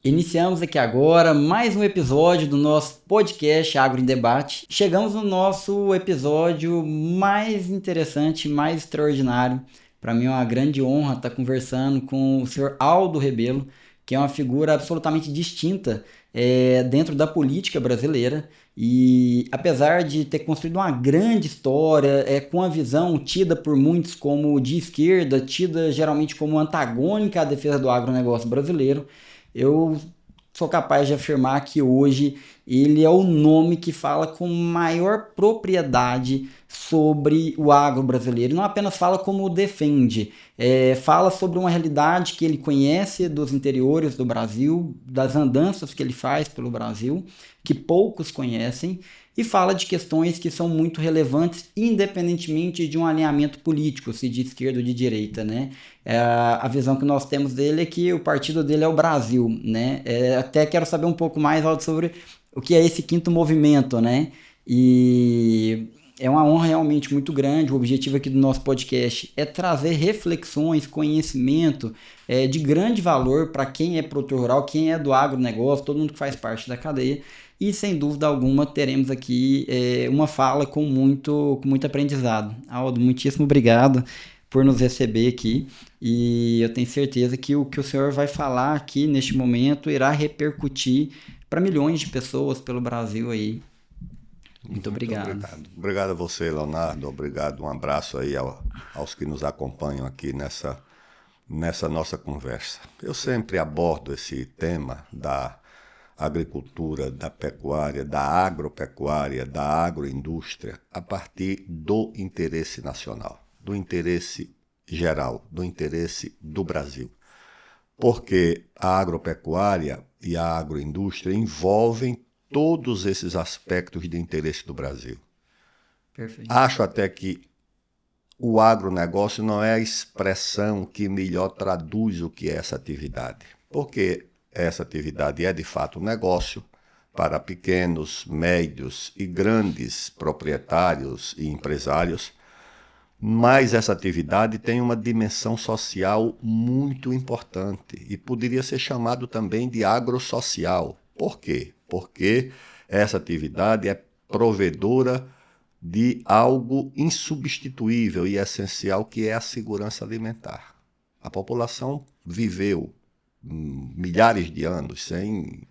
Iniciamos aqui agora mais um episódio do nosso podcast Agro em Debate. Chegamos no nosso episódio mais interessante, mais extraordinário. Para mim é uma grande honra estar conversando com o senhor Aldo Rebelo, que é uma figura absolutamente distinta dentro da política brasileira. E apesar de ter construído uma grande história, com a visão tida por muitos como de esquerda, tida geralmente como antagônica à defesa do agronegócio brasileiro, eu sou capaz de afirmar que hoje ele é o nome que fala com maior propriedade sobre o agro brasileiro. Não apenas fala como defende, fala sobre uma realidade que ele conhece dos interiores do Brasil, das andanças que ele faz pelo Brasil, que poucos conhecem, e fala de questões que são muito relevantes, independentemente de um alinhamento político, se de esquerda ou de direita, né? A visão que nós temos dele é que o partido dele é o Brasil, né? Até quero saber um pouco mais Aldo, sobre o que é esse quinto movimento, né? E é uma honra realmente muito grande. O objetivo aqui do nosso podcast é trazer reflexões, conhecimento de grande valor para quem é produtor rural, quem é do agronegócio, todo mundo que faz parte da cadeia. E sem dúvida alguma teremos aqui uma fala com muito aprendizado. Aldo, muitíssimo obrigado por nos receber aqui. E eu tenho certeza que o que o senhor vai falar aqui neste momento irá repercutir para milhões de pessoas pelo Brasil aí. Muito Muito obrigado. obrigado. Obrigado a você, Leonardo. Obrigado. Um abraço aí aos que nos acompanham aqui nessa nossa conversa. Eu sempre abordo esse tema da agricultura, da pecuária, da agropecuária, da agroindústria, a partir do interesse nacional, do interesse geral, do interesse do Brasil. Porque a agropecuária e a agroindústria envolvem todos esses aspectos de interesse do Brasil. Perfeito. Acho até que o agronegócio não é a expressão que melhor traduz o que é essa atividade, porque essa atividade é de fato um negócio para pequenos, médios e grandes proprietários e empresários, mas essa atividade tem uma dimensão social muito importante e poderia ser chamado também de agrossocial. Por quê? Porque essa atividade é provedora de algo insubstituível e essencial, que é a segurança alimentar. A população viveu milhares de anos sem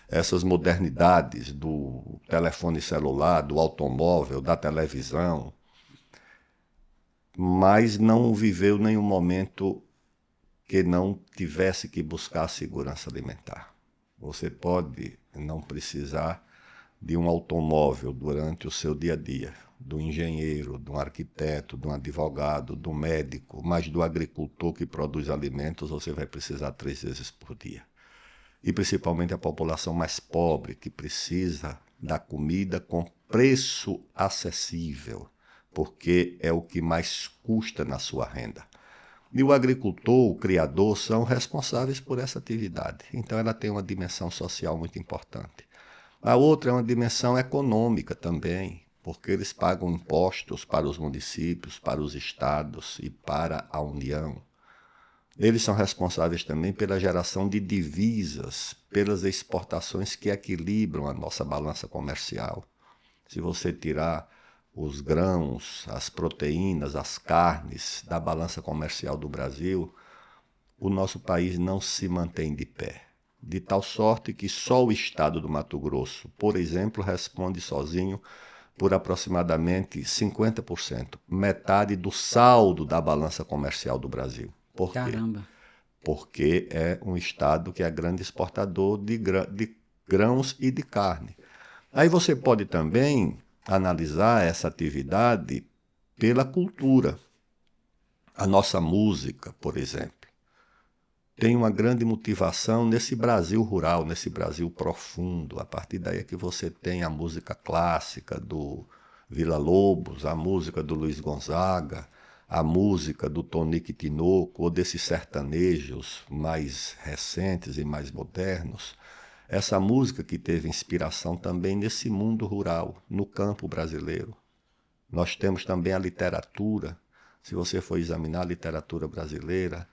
essas modernidades do telefone celular, do automóvel, da televisão, mas não viveu nenhum momento que não tivesse que buscar a segurança alimentar. Você pode não precisar de um automóvel durante o seu dia a dia, do engenheiro, do arquiteto, do advogado, do médico, mas do agricultor que produz alimentos você vai precisar 3 vezes por dia. E principalmente a população mais pobre, que precisa da comida com preço acessível, porque é o que mais custa na sua renda. E o agricultor, o criador, são responsáveis por essa atividade. Então ela tem uma dimensão social muito importante. A outra é uma dimensão econômica também, porque eles pagam impostos para os municípios, para os estados e para a União. Eles são responsáveis também pela geração de divisas, pelas exportações que equilibram a nossa balança comercial. Se você tirar os grãos, as proteínas, as carnes da balança comercial do Brasil, o nosso país não se mantém de pé. De tal sorte que só o estado do Mato Grosso, por exemplo, responde sozinho por aproximadamente 50%, metade do saldo da balança comercial do Brasil. Por quê? Caramba. Porque é um estado que é grande exportador de grãos e de carne. Aí você pode também analisar essa atividade pela cultura. A nossa música, por exemplo, tem uma grande motivação nesse Brasil rural, nesse Brasil profundo. A partir daí é que você tem a música clássica do Villa-Lobos, a música do Luiz Gonzaga, a música do Tonico e Tinoco, ou desses sertanejos mais recentes e mais modernos. Essa música que teve inspiração também nesse mundo rural, no campo brasileiro. Nós temos também a literatura. Se você for examinar a literatura brasileira,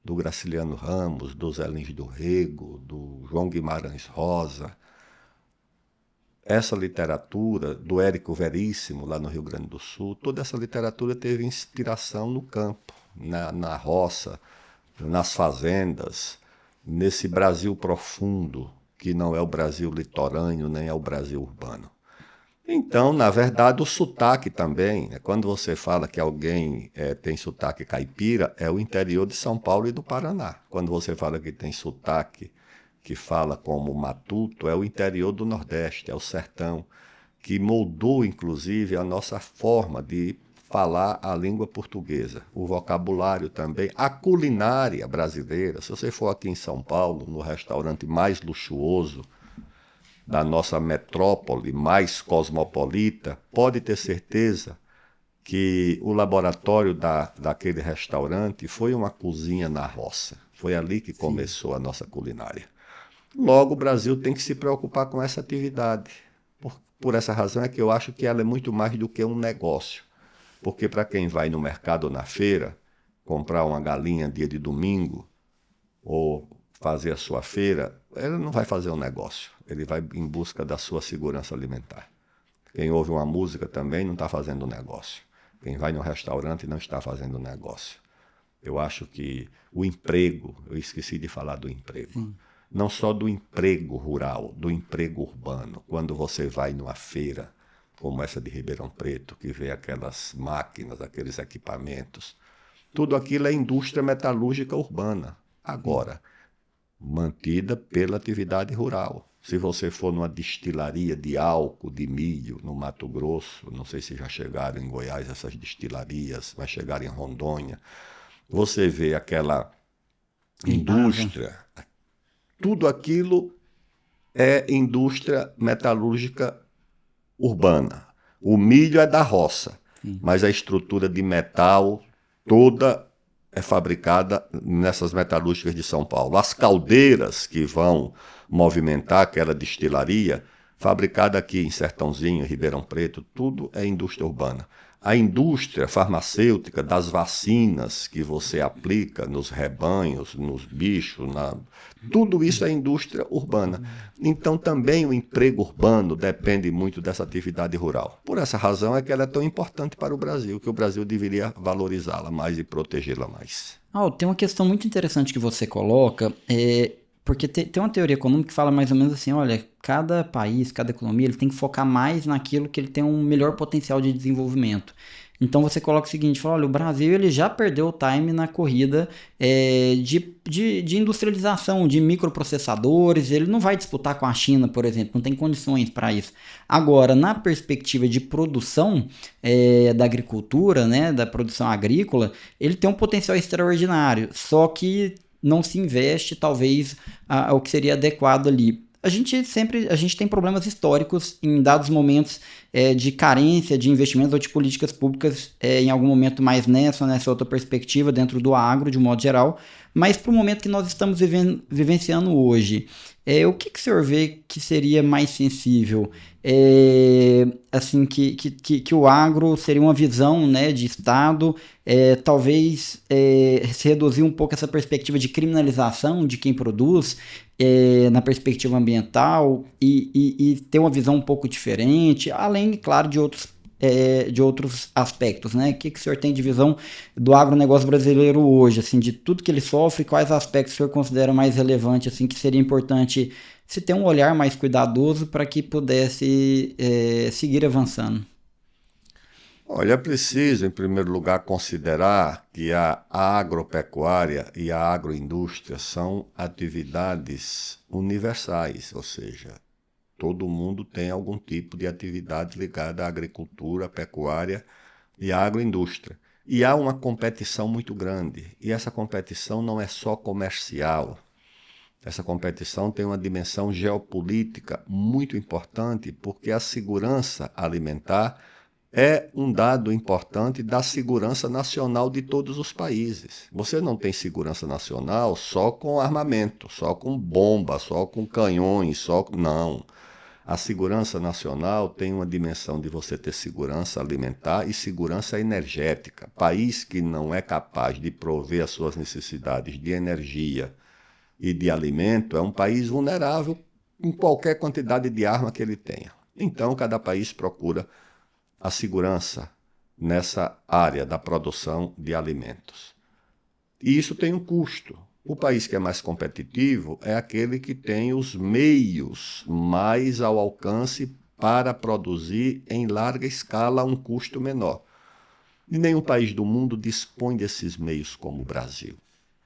do Graciliano Ramos, do Zé Lins do Rego, do João Guimarães Rosa. Essa literatura, do Érico Veríssimo, lá no Rio Grande do Sul, toda essa literatura teve inspiração no campo, na roça, nas fazendas, nesse Brasil profundo, que não é o Brasil litorâneo, nem é o Brasil urbano. Então, na verdade, o sotaque também, quando você fala que alguém tem sotaque caipira, é o interior de São Paulo e do Paraná. Quando você fala que tem sotaque que fala como matuto, é o interior do Nordeste, é o sertão, que moldou, inclusive, a nossa forma de falar a língua portuguesa, o vocabulário também, a culinária brasileira. Se você for aqui em São Paulo, no restaurante mais luxuoso da nossa metrópole, mais cosmopolita, pode ter certeza que o laboratório daquele restaurante foi uma cozinha na roça. Foi ali que começou a nossa culinária. Logo, o Brasil tem que se preocupar com essa atividade. Por essa razão é que eu acho que ela é muito mais do que um negócio. Porque para quem vai no mercado ou na feira, comprar uma galinha dia de domingo, ou fazer a sua feira, ele não vai fazer um negócio. Ele vai em busca da sua segurança alimentar. Quem ouve uma música também não está fazendo negócio. Quem vai no restaurante não está fazendo negócio. Eu acho que o emprego, eu esqueci de falar do emprego. Não só do emprego rural, do emprego urbano. Quando você vai numa feira, como essa de Ribeirão Preto, que vê aquelas máquinas, aqueles equipamentos, tudo aquilo é indústria metalúrgica urbana. Agora, mantida pela atividade rural. Se você for numa destilaria de álcool, de milho, no Mato Grosso, não sei se já chegaram em Goiás essas destilarias, mas chegaram em Rondônia, você vê aquela indústria, tudo aquilo é indústria metalúrgica urbana. O milho é da roça, mas a estrutura de metal toda é fabricada nessas metalúrgicas de São Paulo. As caldeiras que vão movimentar aquela destilaria, fabricada aqui em Sertãozinho, em Ribeirão Preto, tudo é indústria urbana. A indústria farmacêutica das vacinas que você aplica nos rebanhos, nos bichos, tudo isso é indústria urbana. Então também o emprego urbano depende muito dessa atividade rural. Por essa razão é que ela é tão importante para o Brasil, que o Brasil deveria valorizá-la mais e protegê-la mais. Tem uma questão muito interessante que você coloca, porque tem uma teoria econômica que fala mais ou menos assim, olha, cada país, cada economia, ele tem que focar mais naquilo que ele tem um melhor potencial de desenvolvimento. Então você coloca o seguinte, fala, olha, o Brasil ele já perdeu o time na corrida de industrialização, de microprocessadores, ele não vai disputar com a China, por exemplo, não tem condições para isso. Agora, na perspectiva de produção da agricultura, né, da produção agrícola, ele tem um potencial extraordinário, só que não se investe, talvez, o que seria adequado ali. A gente tem problemas históricos em dados momentos de carência de investimentos ou de políticas públicas em algum momento mais nessa outra perspectiva dentro do agro, de um modo geral, mas para o momento que nós estamos vivenciando hoje, o que o senhor vê que seria mais sensível? Assim, que o agro seria uma visão, né, de Estado, talvez se reduzir um pouco essa perspectiva de criminalização de quem produz, na perspectiva ambiental e ter uma visão um pouco diferente, além, claro, de outros aspectos, né? O que o senhor tem de visão do agronegócio brasileiro hoje, assim, de tudo que ele sofre, quais aspectos o senhor considera mais relevantes, assim, que seria importante se ter um olhar mais cuidadoso para que pudesse seguir avançando? Olha, é preciso, em primeiro lugar, considerar que a agropecuária e a agroindústria são atividades universais, ou seja, todo mundo tem algum tipo de atividade ligada à agricultura, à pecuária e à agroindústria. E há uma competição muito grande, e essa competição não é só comercial. Essa competição tem uma dimensão geopolítica muito importante, porque a segurança alimentar é um dado importante da segurança nacional de todos os países. Você não tem segurança nacional só com armamento, só com bomba, só com canhões, não. A segurança nacional tem uma dimensão de você ter segurança alimentar e segurança energética. País que não é capaz de prover as suas necessidades de energia e de alimento é um país vulnerável em qualquer quantidade de arma que ele tenha. Então, cada país procura a segurança nessa área da produção de alimentos. E isso tem um custo. O país que é mais competitivo é aquele que tem os meios mais ao alcance para produzir em larga escala a um custo menor. E nenhum país do mundo dispõe desses meios como o Brasil.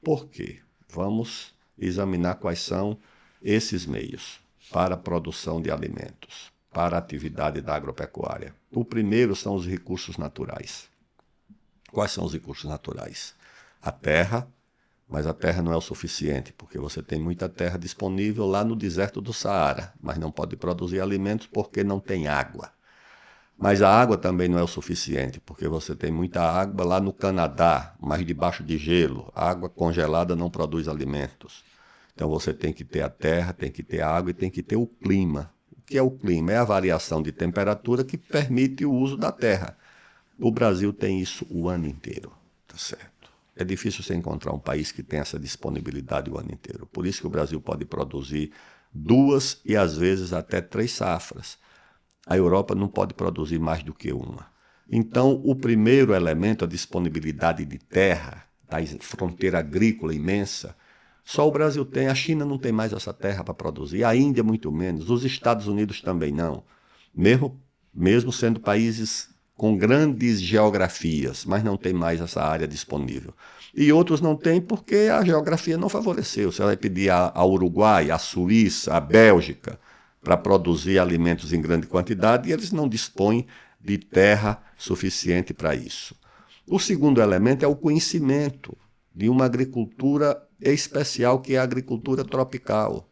Por quê? Vamos examinar quais são esses meios para a produção de alimentos, para a atividade da agropecuária. O primeiro são os recursos naturais. Quais são os recursos naturais? A terra, mas a terra não é o suficiente, porque você tem muita terra disponível lá no deserto do Saara, mas não pode produzir alimentos porque não tem água. Mas a água também não é o suficiente, porque você tem muita água lá no Canadá, mas debaixo de gelo. A água congelada não produz alimentos. Então você tem que ter a terra, tem que ter a água e tem que ter o clima. O que é o clima? É a variação de temperatura que permite o uso da terra. O Brasil tem isso o ano inteiro, tá certo? É difícil você encontrar um país que tenha essa disponibilidade o ano inteiro. Por isso que o Brasil pode produzir 2 e às vezes até 3 safras. A Europa não pode produzir mais do que uma. Então, o primeiro elemento, a disponibilidade de terra, da fronteira agrícola imensa, só o Brasil tem, a China não tem mais essa terra para produzir, a Índia muito menos, os Estados Unidos também não. Mesmo sendo países com grandes geografias, mas não tem mais essa área disponível. E outros não têm porque a geografia não favoreceu. Você vai pedir a Uruguai, a Suíça, a Bélgica para produzir alimentos em grande quantidade e eles não dispõem de terra suficiente para isso. O segundo elemento é o conhecimento de uma agricultura especial que é a agricultura tropical.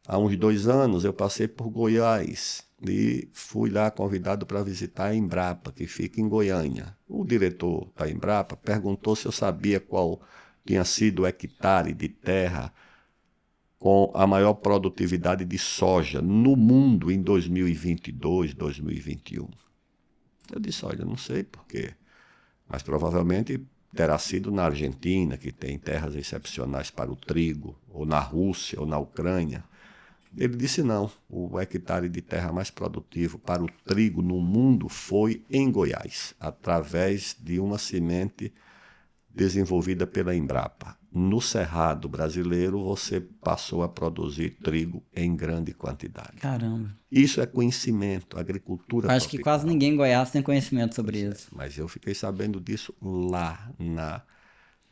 Há uns 2 anos eu passei por Goiás e fui lá convidado para visitar a Embrapa, que fica em Goiânia. O diretor da Embrapa perguntou se eu sabia qual tinha sido o hectare de terra com a maior produtividade de soja no mundo em 2022, 2021. Eu disse, olha, não sei por quê, mas provavelmente terá sido na Argentina, que tem terras excepcionais para o trigo, ou na Rússia, ou na Ucrânia. Ele disse não, o hectare de terra mais produtivo para o trigo no mundo foi em Goiás, através de uma semente desenvolvida pela Embrapa. No Cerrado brasileiro, você passou a produzir trigo em grande quantidade. Caramba. Isso é conhecimento, agricultura Acho tropical. que quase ninguém em Goiás tem conhecimento sobre isso. Mas eu fiquei sabendo disso lá na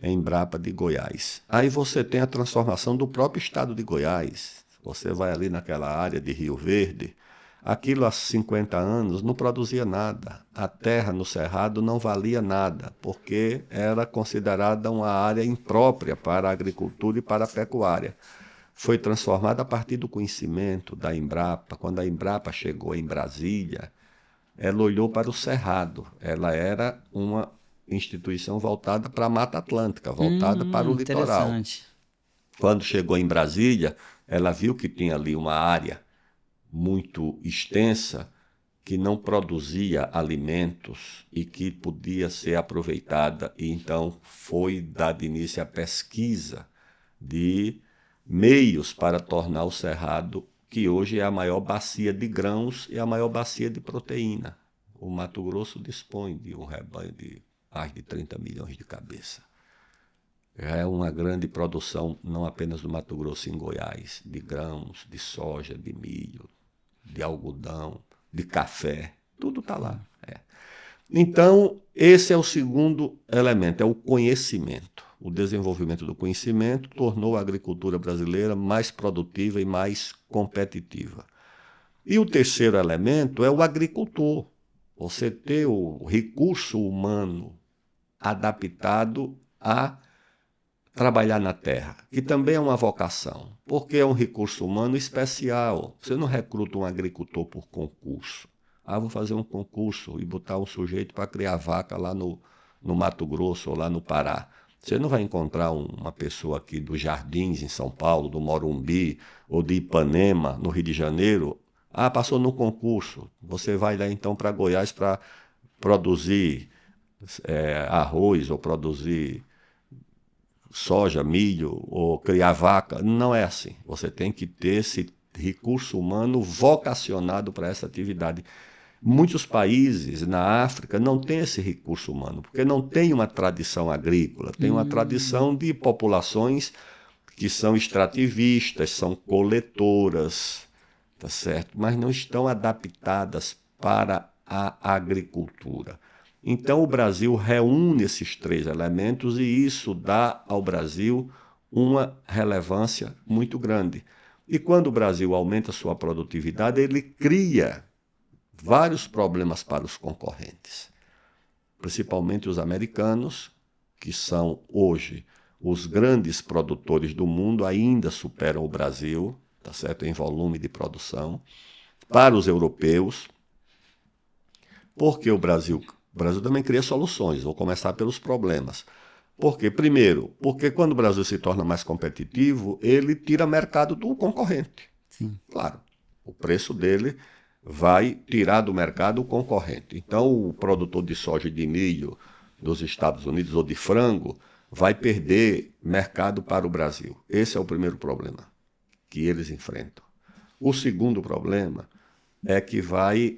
Embrapa de Goiás. Aí você tem a transformação do próprio estado de Goiás. Você vai ali naquela área de Rio Verde, aquilo há 50 anos não produzia nada. A terra no Cerrado não valia nada, porque era considerada uma área imprópria para a agricultura e para a pecuária. Foi transformada a partir do conhecimento da Embrapa. Quando a Embrapa chegou em Brasília, ela olhou para o Cerrado. Ela era uma instituição voltada para a Mata Atlântica, voltada para o litoral. Interessante. Quando chegou em Brasília, ela viu que tinha ali uma área muito extensa que não produzia alimentos e que podia ser aproveitada. E então foi dado início à pesquisa de meios para tornar o Cerrado, que hoje é a maior bacia de grãos e a maior bacia de proteína. O Mato Grosso dispõe de um rebanho de mais de 30 milhões de cabeças. É uma grande produção, não apenas do Mato Grosso, em Goiás, de grãos, de soja, de milho, de algodão, de café, tudo está lá. Então, esse é o segundo elemento, é o conhecimento. O desenvolvimento do conhecimento tornou a agricultura brasileira mais produtiva e mais competitiva. E o terceiro elemento é o agricultor. Você ter o recurso humano adaptado a trabalhar na terra, que também é uma vocação, porque é um recurso humano especial. Você não recruta um agricultor por concurso. Vou fazer um concurso e botar um sujeito para criar vaca lá no Mato Grosso ou lá no Pará. Você não vai encontrar uma pessoa aqui dos Jardins, em São Paulo, do Morumbi, ou de Ipanema, no Rio de Janeiro, Ah, passou no concurso. Você vai lá então para Goiás para produzir arroz ou produzir soja, milho ou criar vaca. Não é assim. Você tem que ter esse recurso humano vocacionado para essa atividade. Muitos países na África não têm esse recurso humano, porque não tem uma tradição agrícola, tem uma tradição de populações que são extrativistas, são coletoras, tá certo? Mas não estão adaptadas para a agricultura. Então o Brasil reúne esses três elementos e isso dá ao Brasil uma relevância muito grande. E quando o Brasil aumenta sua produtividade, ele cria vários problemas para os concorrentes, principalmente os americanos, que são hoje os grandes produtores do mundo, ainda superam o Brasil, tá certo, em volume de produção, para os europeus, porque o Brasil também cria soluções, vou começar pelos problemas. Por quê? Primeiro, porque quando o Brasil se torna mais competitivo, ele tira mercado do concorrente. Sim. Claro, o preço dele vai tirar do mercado o concorrente. Então, o produtor de soja e de milho dos Estados Unidos ou de frango vai perder mercado para o Brasil. Esse é o primeiro problema que eles enfrentam. O segundo problema é que vai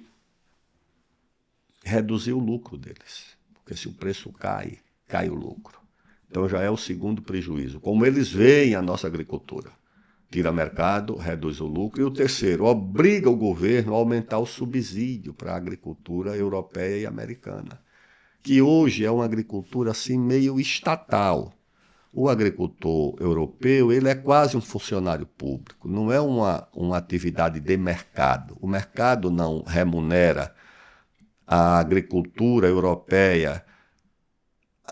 reduzir o lucro deles, porque se o preço cai, cai o lucro. Então já é o segundo prejuízo. Como eles veem a nossa agricultura, tira mercado, reduz o lucro. E o terceiro, obriga o governo a aumentar o subsídio para a agricultura europeia e americana, que hoje é uma agricultura assim meio estatal. O agricultor europeu, ele é quase um funcionário público, não é uma atividade de mercado. O mercado não remunera a agricultura europeia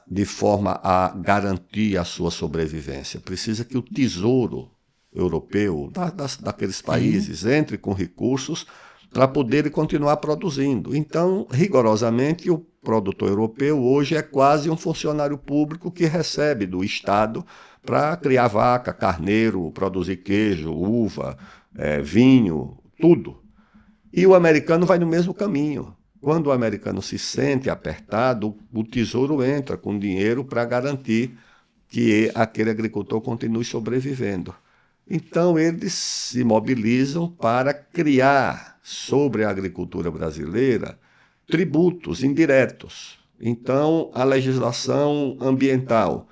de forma a garantir a sua sobrevivência. Precisa que o tesouro europeu, daqueles países, entre com recursos para poder continuar produzindo. Então, rigorosamente, o produtor europeu hoje é quase um funcionário público que recebe do Estado para criar vaca, carneiro, produzir queijo, uva, vinho, tudo. E o americano vai no mesmo caminho. Quando o americano se sente apertado, o tesouro entra com dinheiro para garantir que aquele agricultor continue sobrevivendo. Então, eles se mobilizam para criar sobre a agricultura brasileira tributos indiretos. Então, a legislação ambiental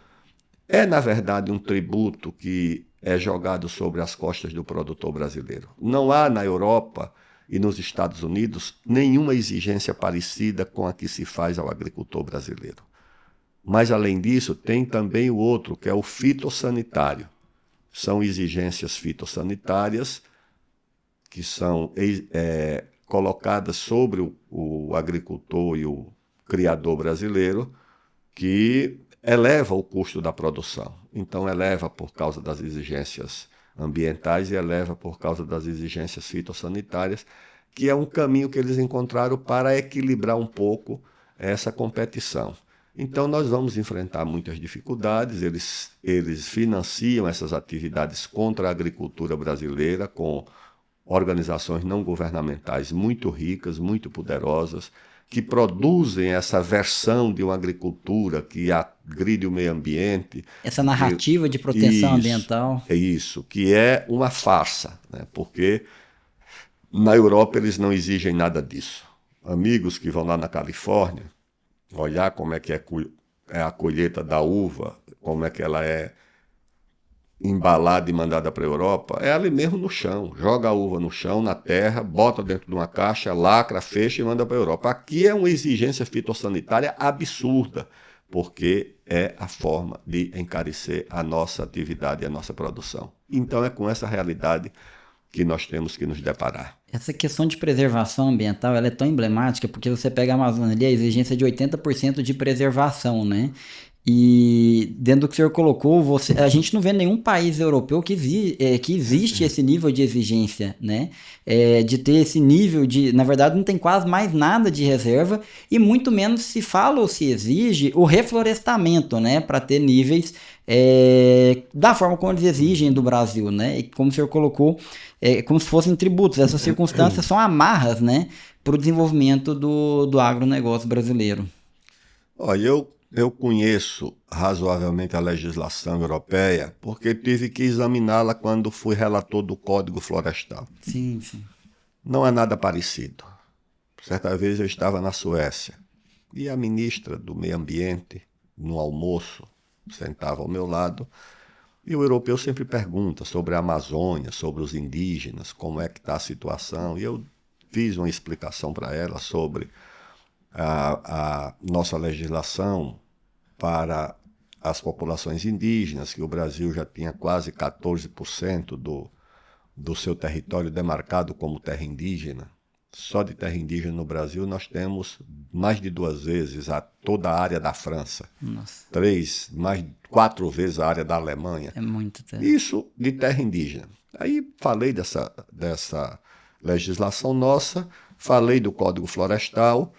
é, na verdade, um tributo que é jogado sobre as costas do produtor brasileiro. Não há na Europa e nos Estados Unidos nenhuma exigência parecida com a que se faz ao agricultor brasileiro. Mas, além disso, tem também o outro, que é o fitossanitário. São exigências fitossanitárias que são colocadas sobre o agricultor e o criador brasileiro, que eleva o custo da produção. Então, eleva por causa das exigências ambientais e eleva por causa das exigências fitossanitárias, que é um caminho que eles encontraram para equilibrar um pouco essa competição. Então, nós vamos enfrentar muitas dificuldades, eles financiam essas atividades contra a agricultura brasileira com organizações não governamentais muito ricas, muito poderosas, que produzem essa versão de uma agricultura que agride o meio ambiente. Essa narrativa de proteção ambiental. É isso, que é uma farsa, né? Porque na Europa eles não exigem nada disso. Amigos que vão lá na Califórnia olhar como é que é a colheita da uva, como é que ela é embalada e mandada para a Europa, é ali mesmo no chão. Joga a uva no chão, na terra, bota dentro de uma caixa, lacra, fecha e manda para a Europa. Aqui é uma exigência fitossanitária absurda, porque é a forma de encarecer a nossa atividade e a nossa produção. Então é com essa realidade que nós temos que nos deparar. Essa questão de preservação ambiental, ela é tão emblemática porque você pega a Amazônia ali, a exigência de 80% de preservação, né? E dentro do que o senhor colocou, a gente não vê nenhum país europeu que existe esse nível de exigência, né? De ter esse nível de... Na verdade, não tem quase mais nada de reserva e muito menos se fala ou se exige o reflorestamento, né? Para ter níveis da forma como eles exigem do Brasil, né? E como o senhor colocou, como se fossem tributos. Essas circunstâncias são amarras, né? Para o desenvolvimento do agronegócio brasileiro. Olha, eu conheço razoavelmente a legislação europeia porque tive que examiná-la quando fui relator do Código Florestal. Sim, sim. Não é nada parecido. Certa vez eu estava na Suécia e a ministra do Meio Ambiente, no almoço, sentava ao meu lado e o europeu sempre pergunta sobre a Amazônia, sobre os indígenas, como é que está a situação. E eu fiz uma explicação para ela sobre a nossa legislação para as populações indígenas, que o Brasil já tinha quase 14% do seu território demarcado como terra indígena. Só de terra indígena no Brasil nós temos mais de 2 vezes toda a área da França. Nossa. 4 vezes a área da Alemanha. É muito terra. Isso de terra indígena. Aí falei dessa legislação nossa, falei do Código Florestal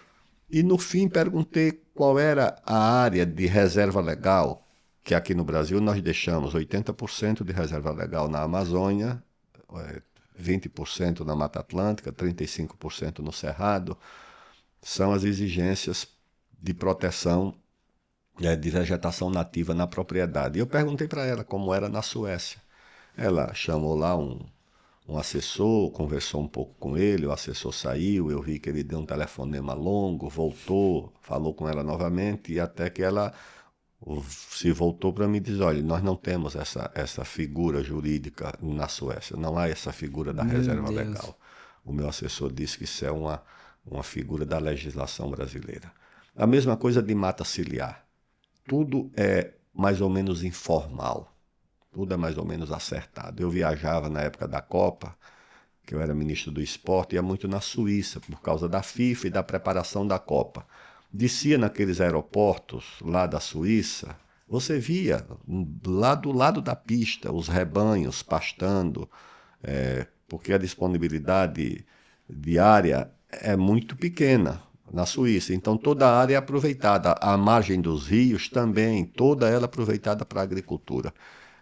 e no fim perguntei qual era a área de reserva legal, que aqui no Brasil nós deixamos 80% de reserva legal na Amazônia, 20% na Mata Atlântica, 35% no Cerrado. São as exigências de proteção de vegetação nativa na propriedade. E eu perguntei para ela como era na Suécia. Ela chamou lá um assessor, conversou um pouco com ele, o assessor saiu, eu vi que ele deu um telefonema longo, voltou, falou com ela novamente, e até que ela se voltou para mim e diz, olha, nós não temos essa figura jurídica na Suécia, não há essa figura da reserva legal. O meu assessor disse que isso é uma figura da legislação brasileira. A mesma coisa de mata ciliar. Tudo é mais ou menos informal. Tudo é mais ou menos acertado. Eu viajava na época da Copa, que eu era ministro do esporte, ia muito na Suíça, por causa da FIFA e da preparação da Copa. Descia naqueles aeroportos lá da Suíça, você via lá do lado da pista os rebanhos pastando, porque a disponibilidade de área é muito pequena na Suíça. Então toda a área é aproveitada, a margem dos rios também, toda ela aproveitada para a agricultura.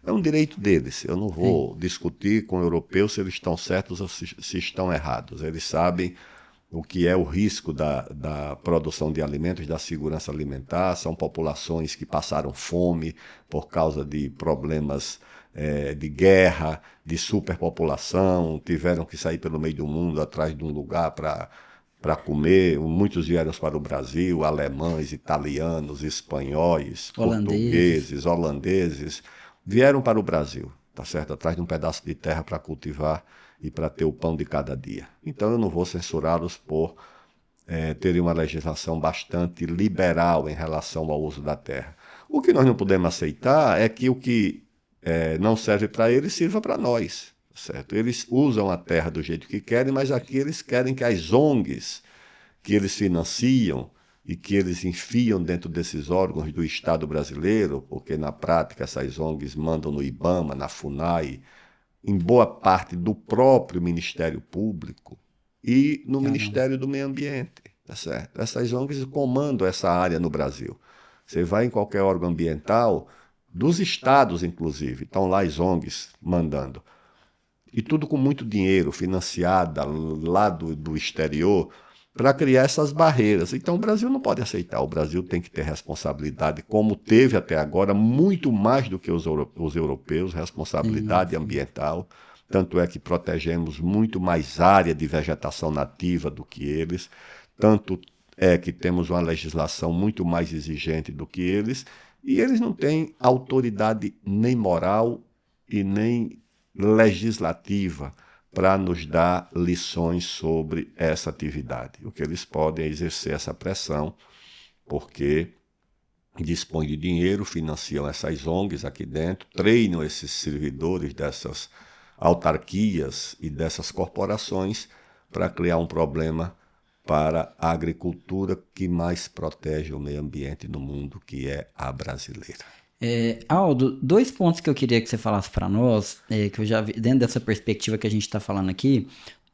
É um direito deles. Eu não vou discutir com europeus se eles estão certos ou se estão errados. Eles sabem o que é o risco da produção de alimentos, da segurança alimentar. São populações que passaram fome por causa de problemas de guerra, de superpopulação, tiveram que sair pelo meio do mundo atrás de um lugar para comer. Muitos vieram para o Brasil, alemães, italianos, espanhóis, portugueses, holandeses, vieram para o Brasil, tá certo? Atrás de um pedaço de terra para cultivar e para ter o pão de cada dia. Então eu não vou censurá-los por terem uma legislação bastante liberal em relação ao uso da terra. O que nós não podemos aceitar é que o que não serve para eles sirva para nós. Certo? Eles usam a terra do jeito que querem, mas aqui eles querem que as ONGs que eles financiam e que eles enfiam dentro desses órgãos do Estado brasileiro, porque na prática essas ONGs mandam no IBAMA, na FUNAI, em boa parte do próprio Ministério Público e no Ministério do Meio Ambiente. Tá certo? Essas ONGs comandam essa área no Brasil. Você vai em qualquer órgão ambiental, dos estados inclusive, estão lá as ONGs mandando. E tudo com muito dinheiro, financiada lá do exterior, para criar essas barreiras. Então o Brasil não pode aceitar, o Brasil tem que ter responsabilidade, como teve até agora, muito mais do que os europeus, responsabilidade ambiental. Tanto é que protegemos muito mais área de vegetação nativa do que eles, tanto é que temos uma legislação muito mais exigente do que eles, e eles não têm autoridade nem moral e nem legislativa para nos dar lições sobre essa atividade. O que eles podem é exercer essa pressão, porque dispõem de dinheiro, financiam essas ONGs aqui dentro, treinam esses servidores dessas autarquias e dessas corporações para criar um problema para a agricultura que mais protege o meio ambiente no mundo, que é a brasileira. Aldo, dois pontos que eu queria que você falasse para nós, que eu já vi, dentro dessa perspectiva que a gente está falando aqui.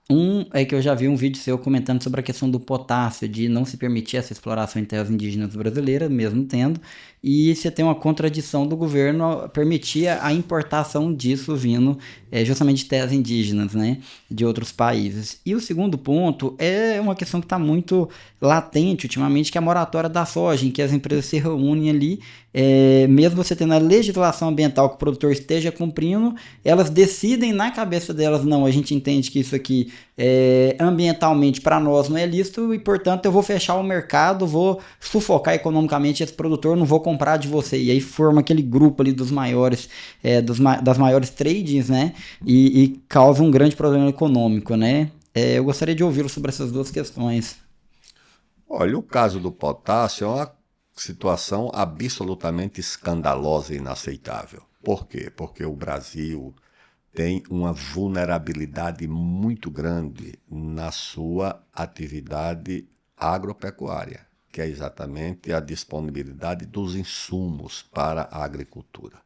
Um é que eu já vi um vídeo seu comentando sobre a questão do potássio, de não se permitir essa exploração em terras indígenas brasileiras, mesmo tendo, e você tem uma contradição do governo permitir a importação disso vindo justamente de terras indígenas, né, de outros países. E o segundo ponto é uma questão que está muito latente ultimamente, que é a moratória da soja, em que as empresas se reúnem ali, mesmo você tendo a legislação ambiental que o produtor esteja cumprindo, elas decidem na cabeça delas, não, a gente entende que isso aqui ambientalmente para nós não é lícito e, portanto, eu vou fechar o mercado, vou sufocar economicamente esse produtor, não vou comprar de você. E aí forma aquele grupo ali dos maiores, das maiores tradings, né? E causa um grande problema econômico, né? Eu gostaria de ouvi-lo sobre essas duas questões. Olha, o caso do potássio é uma situação absolutamente escandalosa e inaceitável. Por quê? Porque o Brasil tem uma vulnerabilidade muito grande na sua atividade agropecuária, que é exatamente a disponibilidade dos insumos para a agricultura.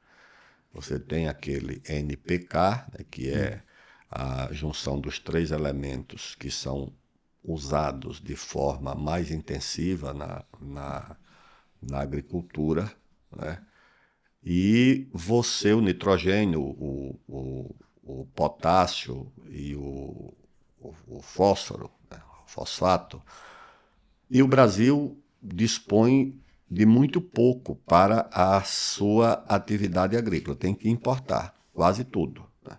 Você tem aquele NPK, né, que é a junção dos três elementos que são usados de forma mais intensiva na agricultura, né? E você, o nitrogênio, o potássio e o fósforo, né, o fosfato, e o Brasil dispõe de muito pouco para a sua atividade agrícola, tem que importar quase tudo, né?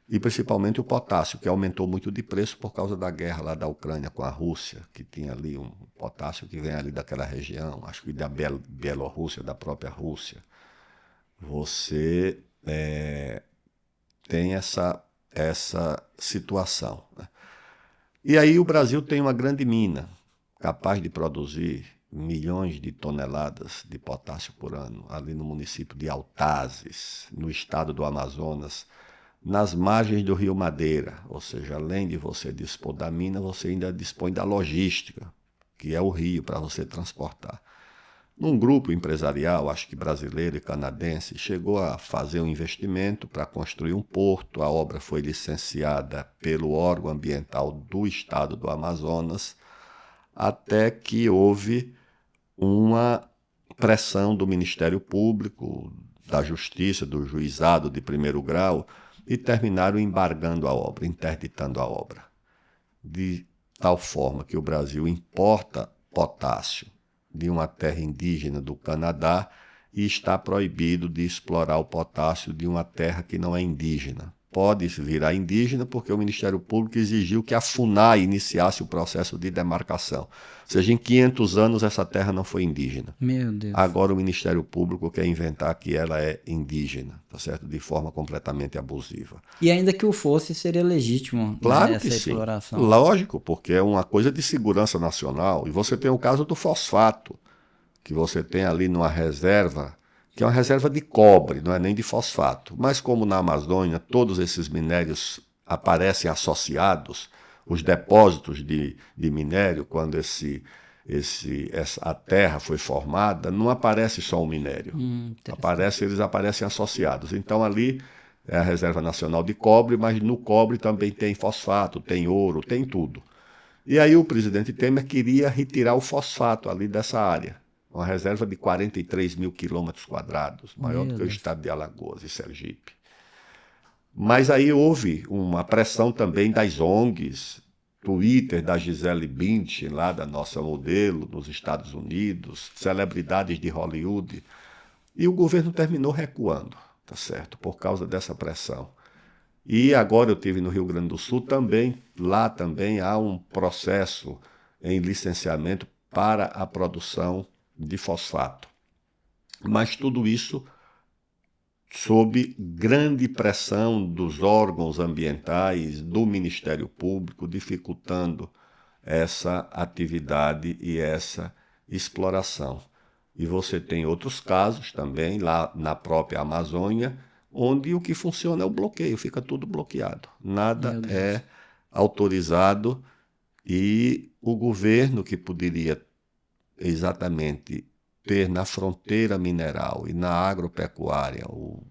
E principalmente o potássio, que aumentou muito de preço por causa da guerra lá da Ucrânia com a Rússia, que tinha ali um potássio que vem ali daquela região, acho que da Bielorrússia, da própria Rússia. Você tem essa situação, né? E aí o Brasil tem uma grande mina, capaz de produzir milhões de toneladas de potássio por ano, ali no município de Altazes, no estado do Amazonas, nas margens do Rio Madeira. Ou seja, além de você dispor da mina, você ainda dispõe da logística, que é o rio para você transportar. Um grupo empresarial, acho que brasileiro e canadense, chegou a fazer um investimento para construir um porto. A obra foi licenciada pelo órgão ambiental do estado do Amazonas, até que houve uma pressão do Ministério Público, da Justiça, do Juizado de primeiro grau, e terminaram embargando a obra, interditando a obra. De tal forma que o Brasil importa potássio de uma terra indígena do Canadá e está proibido de explorar o potássio de uma terra que não é indígena. Pode virar indígena porque o Ministério Público exigiu que a FUNAI iniciasse o processo de demarcação. Ou seja, em 500 anos essa terra não foi indígena. Meu Deus. Agora o Ministério Público quer inventar que ela é indígena, tá certo? De forma completamente abusiva. E ainda que o fosse, seria legítimo, Claro né, que essa sim. exploração. Lógico, porque é uma coisa de segurança nacional. E você tem o caso do fosfato, que você tem ali numa reserva, que é uma reserva de cobre, não é nem de fosfato. Mas como na Amazônia todos esses minérios aparecem associados, os depósitos de minério, quando a terra foi formada, não aparece só o minério. Eles aparecem associados. Então ali é a Reserva Nacional de Cobre, mas no cobre também tem fosfato, tem ouro, tem tudo. E aí o presidente Temer queria retirar o fosfato ali dessa área. Uma reserva de 43 mil quilômetros quadrados, maior do que o estado de Alagoas e Sergipe. Mas aí houve uma pressão também das ONGs, Twitter da Gisele Bündchen, lá da nossa modelo, nos Estados Unidos, celebridades de Hollywood, e o governo terminou recuando, tá certo, por causa dessa pressão. E agora eu estive no Rio Grande do Sul também, lá também há um processo em licenciamento para a produção de fosfato. Mas tudo isso sob grande pressão dos órgãos ambientais, do Ministério Público, dificultando essa atividade e essa exploração. E você tem outros casos também, lá na própria Amazônia, onde o que funciona é o bloqueio, fica tudo bloqueado. Nada é autorizado E o governo que poderia exatamente ter na fronteira mineral e na agropecuária o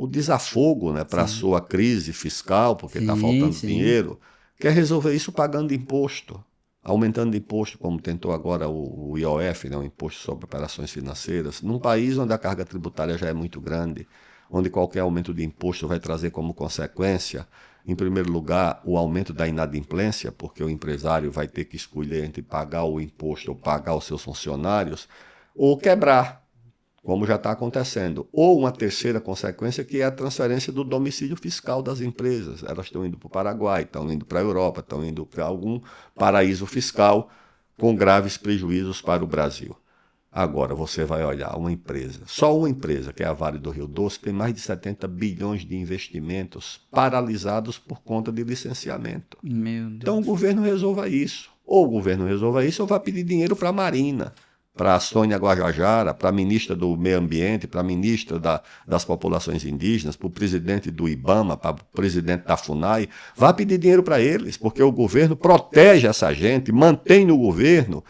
desafogo, né, para a Sim. sua crise fiscal, porque está Sim, faltando sim. dinheiro, quer resolver isso pagando imposto, aumentando imposto, como tentou agora o IOF, né, o Imposto sobre Operações Financeiras, num país onde a carga tributária já é muito grande, onde qualquer aumento de imposto vai trazer como consequência, em primeiro lugar, o aumento da inadimplência, porque o empresário vai ter que escolher entre pagar o imposto ou pagar os seus funcionários, ou quebrar, como já está acontecendo. Ou uma terceira consequência, que é a transferência do domicílio fiscal das empresas. Elas estão indo para o Paraguai, estão indo para a Europa, estão indo para algum paraíso fiscal, com graves prejuízos para o Brasil. Agora você vai olhar uma empresa, só uma empresa, que é a Vale do Rio Doce, tem mais de 70 bilhões de investimentos paralisados por conta de licenciamento. Meu Então o Deus. governo resolva isso. Ou o governo resolva isso, ou vai pedir dinheiro para a Marina, para a Sônia Guajajara, para a ministra do Meio Ambiente, para a ministra das Populações Indígenas, para o presidente do IBAMA, para o presidente da FUNAI. Vai pedir dinheiro para eles, porque o governo protege essa gente, mantém no governo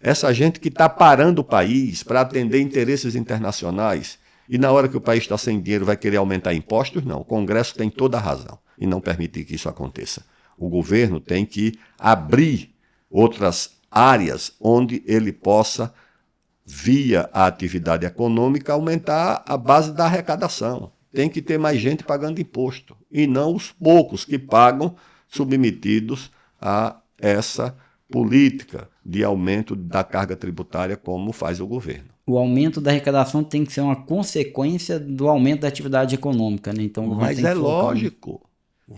essa gente que está parando o país para atender interesses internacionais. E na hora que o país está sem dinheiro vai querer aumentar impostos? Não. O Congresso tem toda a razão em não permitir que isso aconteça. O governo tem que abrir outras áreas onde ele possa, via a atividade econômica, aumentar a base da arrecadação. Tem que ter mais gente pagando imposto, e não os poucos que pagam, submetidos a essa política de aumento da carga tributária, como faz o governo. O aumento da arrecadação tem que ser uma consequência do aumento da atividade econômica, né? Então o governo Mas tem que é focar. lógico,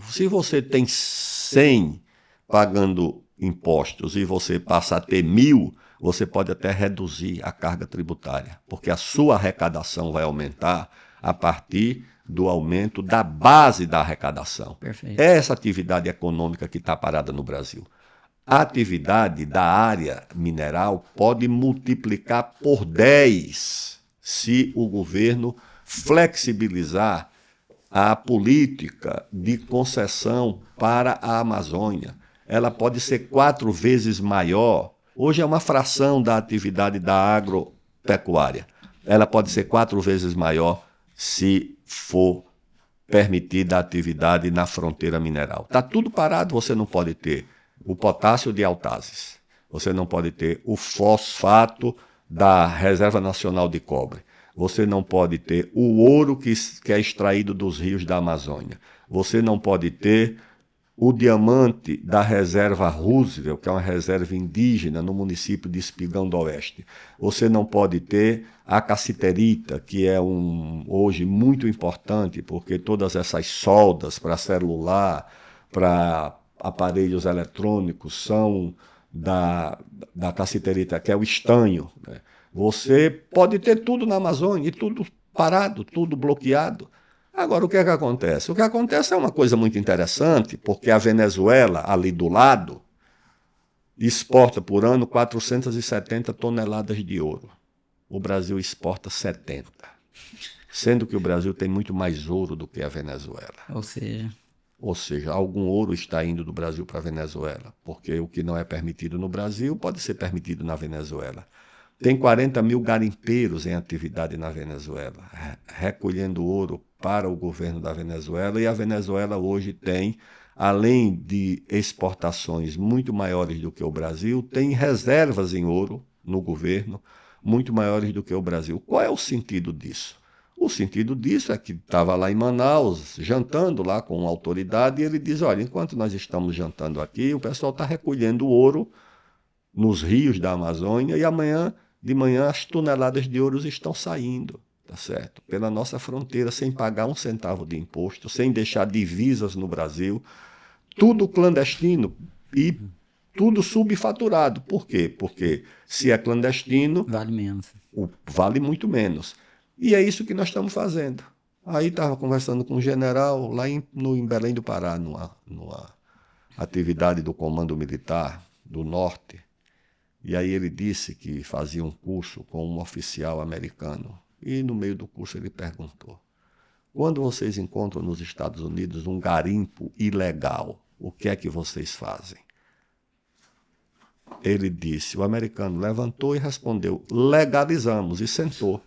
se você tem 100 pagando impostos e você passa a ter 1.000, você pode até reduzir a carga tributária, porque a sua arrecadação vai aumentar a partir do aumento da base da arrecadação. Perfeito. É essa atividade econômica que está parada no Brasil. A atividade da área mineral pode multiplicar por 10 se o governo flexibilizar a política de concessão para a Amazônia. Ela pode ser 4 vezes maior. Hoje é uma fração da atividade da agropecuária. Ela pode ser 4 vezes maior se for permitida a atividade na fronteira mineral. Está tudo parado, você não pode ter o potássio de Altazes, você não pode ter o fosfato da Reserva Nacional de Cobre, você não pode ter o ouro que é extraído dos rios da Amazônia, você não pode ter o diamante da reserva Roosevelt, que é uma reserva indígena no município de Espigão do Oeste. Você não pode ter a cassiterita, que é hoje muito importante, porque todas essas soldas para celular, para aparelhos eletrônicos são da cassiterita, que é o estanho, né? Você pode ter tudo na Amazônia, e tudo parado, tudo bloqueado. Agora, o que é que acontece? O que acontece é uma coisa muito interessante, porque a Venezuela, ali do lado, exporta por ano 470 toneladas de ouro. O Brasil exporta 70, sendo que o Brasil tem muito mais ouro do que a Venezuela. Ou seja, algum ouro está indo do Brasil para a Venezuela, porque o que não é permitido no Brasil pode ser permitido na Venezuela. Tem 40 mil garimpeiros em atividade na Venezuela, recolhendo ouro para o governo da Venezuela, e a Venezuela hoje tem, além de exportações muito maiores do que o Brasil, tem reservas em ouro no governo muito maiores do que o Brasil. Qual é o sentido disso? O sentido disso é que estava lá em Manaus, jantando lá com uma autoridade, e ele diz, olha, enquanto nós estamos jantando aqui, o pessoal está recolhendo ouro nos rios da Amazônia, e amanhã de manhã as toneladas de ouro estão saindo, tá certo? Pela nossa fronteira, sem pagar um centavo de imposto, sem deixar divisas no Brasil, tudo clandestino e tudo subfaturado. Por quê? Porque se é clandestino, Vale menos. Vale muito menos. E é isso que nós estamos fazendo. Aí estava conversando com um general lá em Belém do Pará, numa atividade do Comando Militar do Norte. E aí ele disse que fazia um curso com um oficial americano. E no meio do curso ele perguntou, quando vocês encontram nos Estados Unidos um garimpo ilegal, o que é que vocês fazem? Ele disse, o americano levantou e respondeu, legalizamos, e sentou.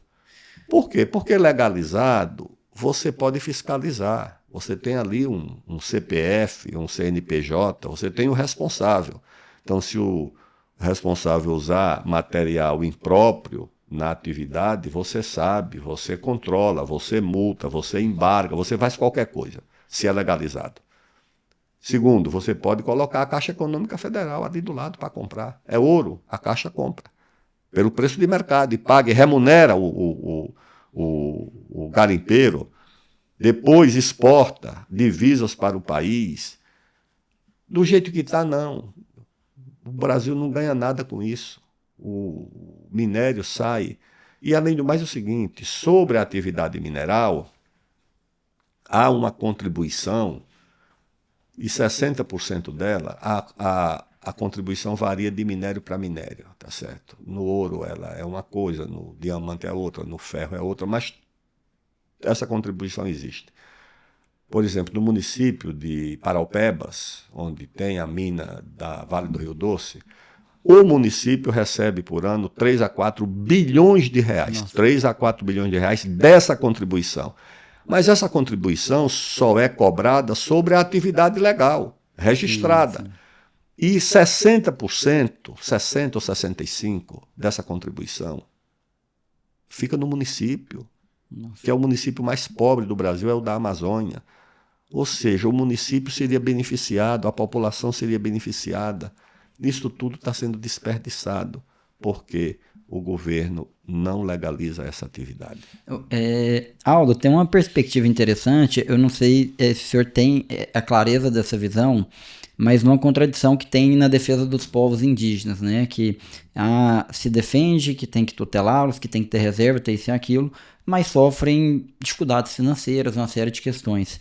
Por quê? Porque legalizado, você pode fiscalizar. Você tem ali um CPF, um CNPJ, você tem o responsável. Então, se o responsável usar material impróprio na atividade, você sabe, você controla, você multa, você embarga, você faz qualquer coisa, se é legalizado. Segundo, você pode colocar a Caixa Econômica Federal ali do lado para comprar. É ouro, a Caixa compra. Pelo preço de mercado, e paga e remunera o garimpeiro, depois exporta divisas para o país. Do jeito que está, não. O Brasil não ganha nada com isso. O minério sai. E, além do mais, é o seguinte, sobre a atividade mineral, há uma contribuição, e 60% dela, a contribuição varia de minério para minério, tá certo? No ouro ela é uma coisa, no diamante é outra, no ferro é outra, mas essa contribuição existe. Por exemplo, no município de Paraupebas, onde tem a mina da Vale do Rio Doce, o município recebe por ano 3 a 4 bilhões de reais. Nossa. 3 a 4 bilhões de reais dessa contribuição. Mas essa contribuição só é cobrada sobre a atividade legal, registrada. Sim. E 60%, 60 ou 65% dessa contribuição fica no município, que é o município mais pobre do Brasil, é o da Amazônia. Ou seja, o município seria beneficiado, a população seria beneficiada. Isso tudo está sendo desperdiçado, porque o governo não legaliza essa atividade. Aldo, tem uma perspectiva interessante, eu não sei se o senhor tem a clareza dessa visão, mas numa contradição que tem na defesa dos povos indígenas, né? Que se defende que tem que tutelá-los, que tem que ter reserva, tem isso e aquilo, mas sofrem dificuldades financeiras, uma série de questões.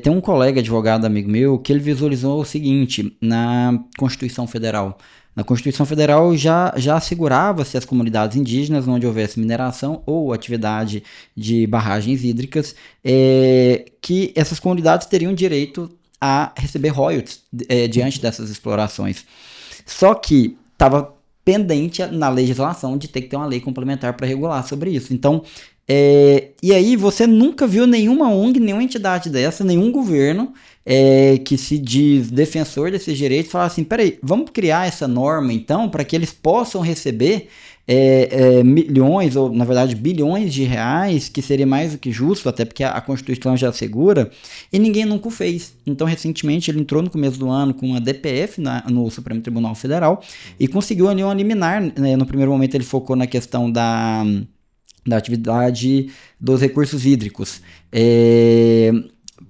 Tem um colega advogado amigo meu que ele visualizou o seguinte, na Constituição Federal. Na Constituição Federal já assegurava-se às comunidades indígenas onde houvesse mineração ou atividade de barragens hídricas, que essas comunidades teriam direito a receber royalties diante dessas explorações. Só que estava pendente na legislação de ter que ter uma lei complementar para regular sobre isso. Então, e aí você nunca viu nenhuma ONG, nenhuma entidade dessa, nenhum governo que se diz defensor desses direitos falar assim, peraí, vamos criar essa norma então para que eles possam receber milhões ou na verdade bilhões de reais, que seria mais do que justo, até porque a Constituição já assegura, e ninguém nunca o fez. Então recentemente ele entrou no começo do ano com uma DPF no Supremo Tribunal Federal e conseguiu ali uma liminar, né? No primeiro momento ele focou na questão da atividade dos recursos hídricos,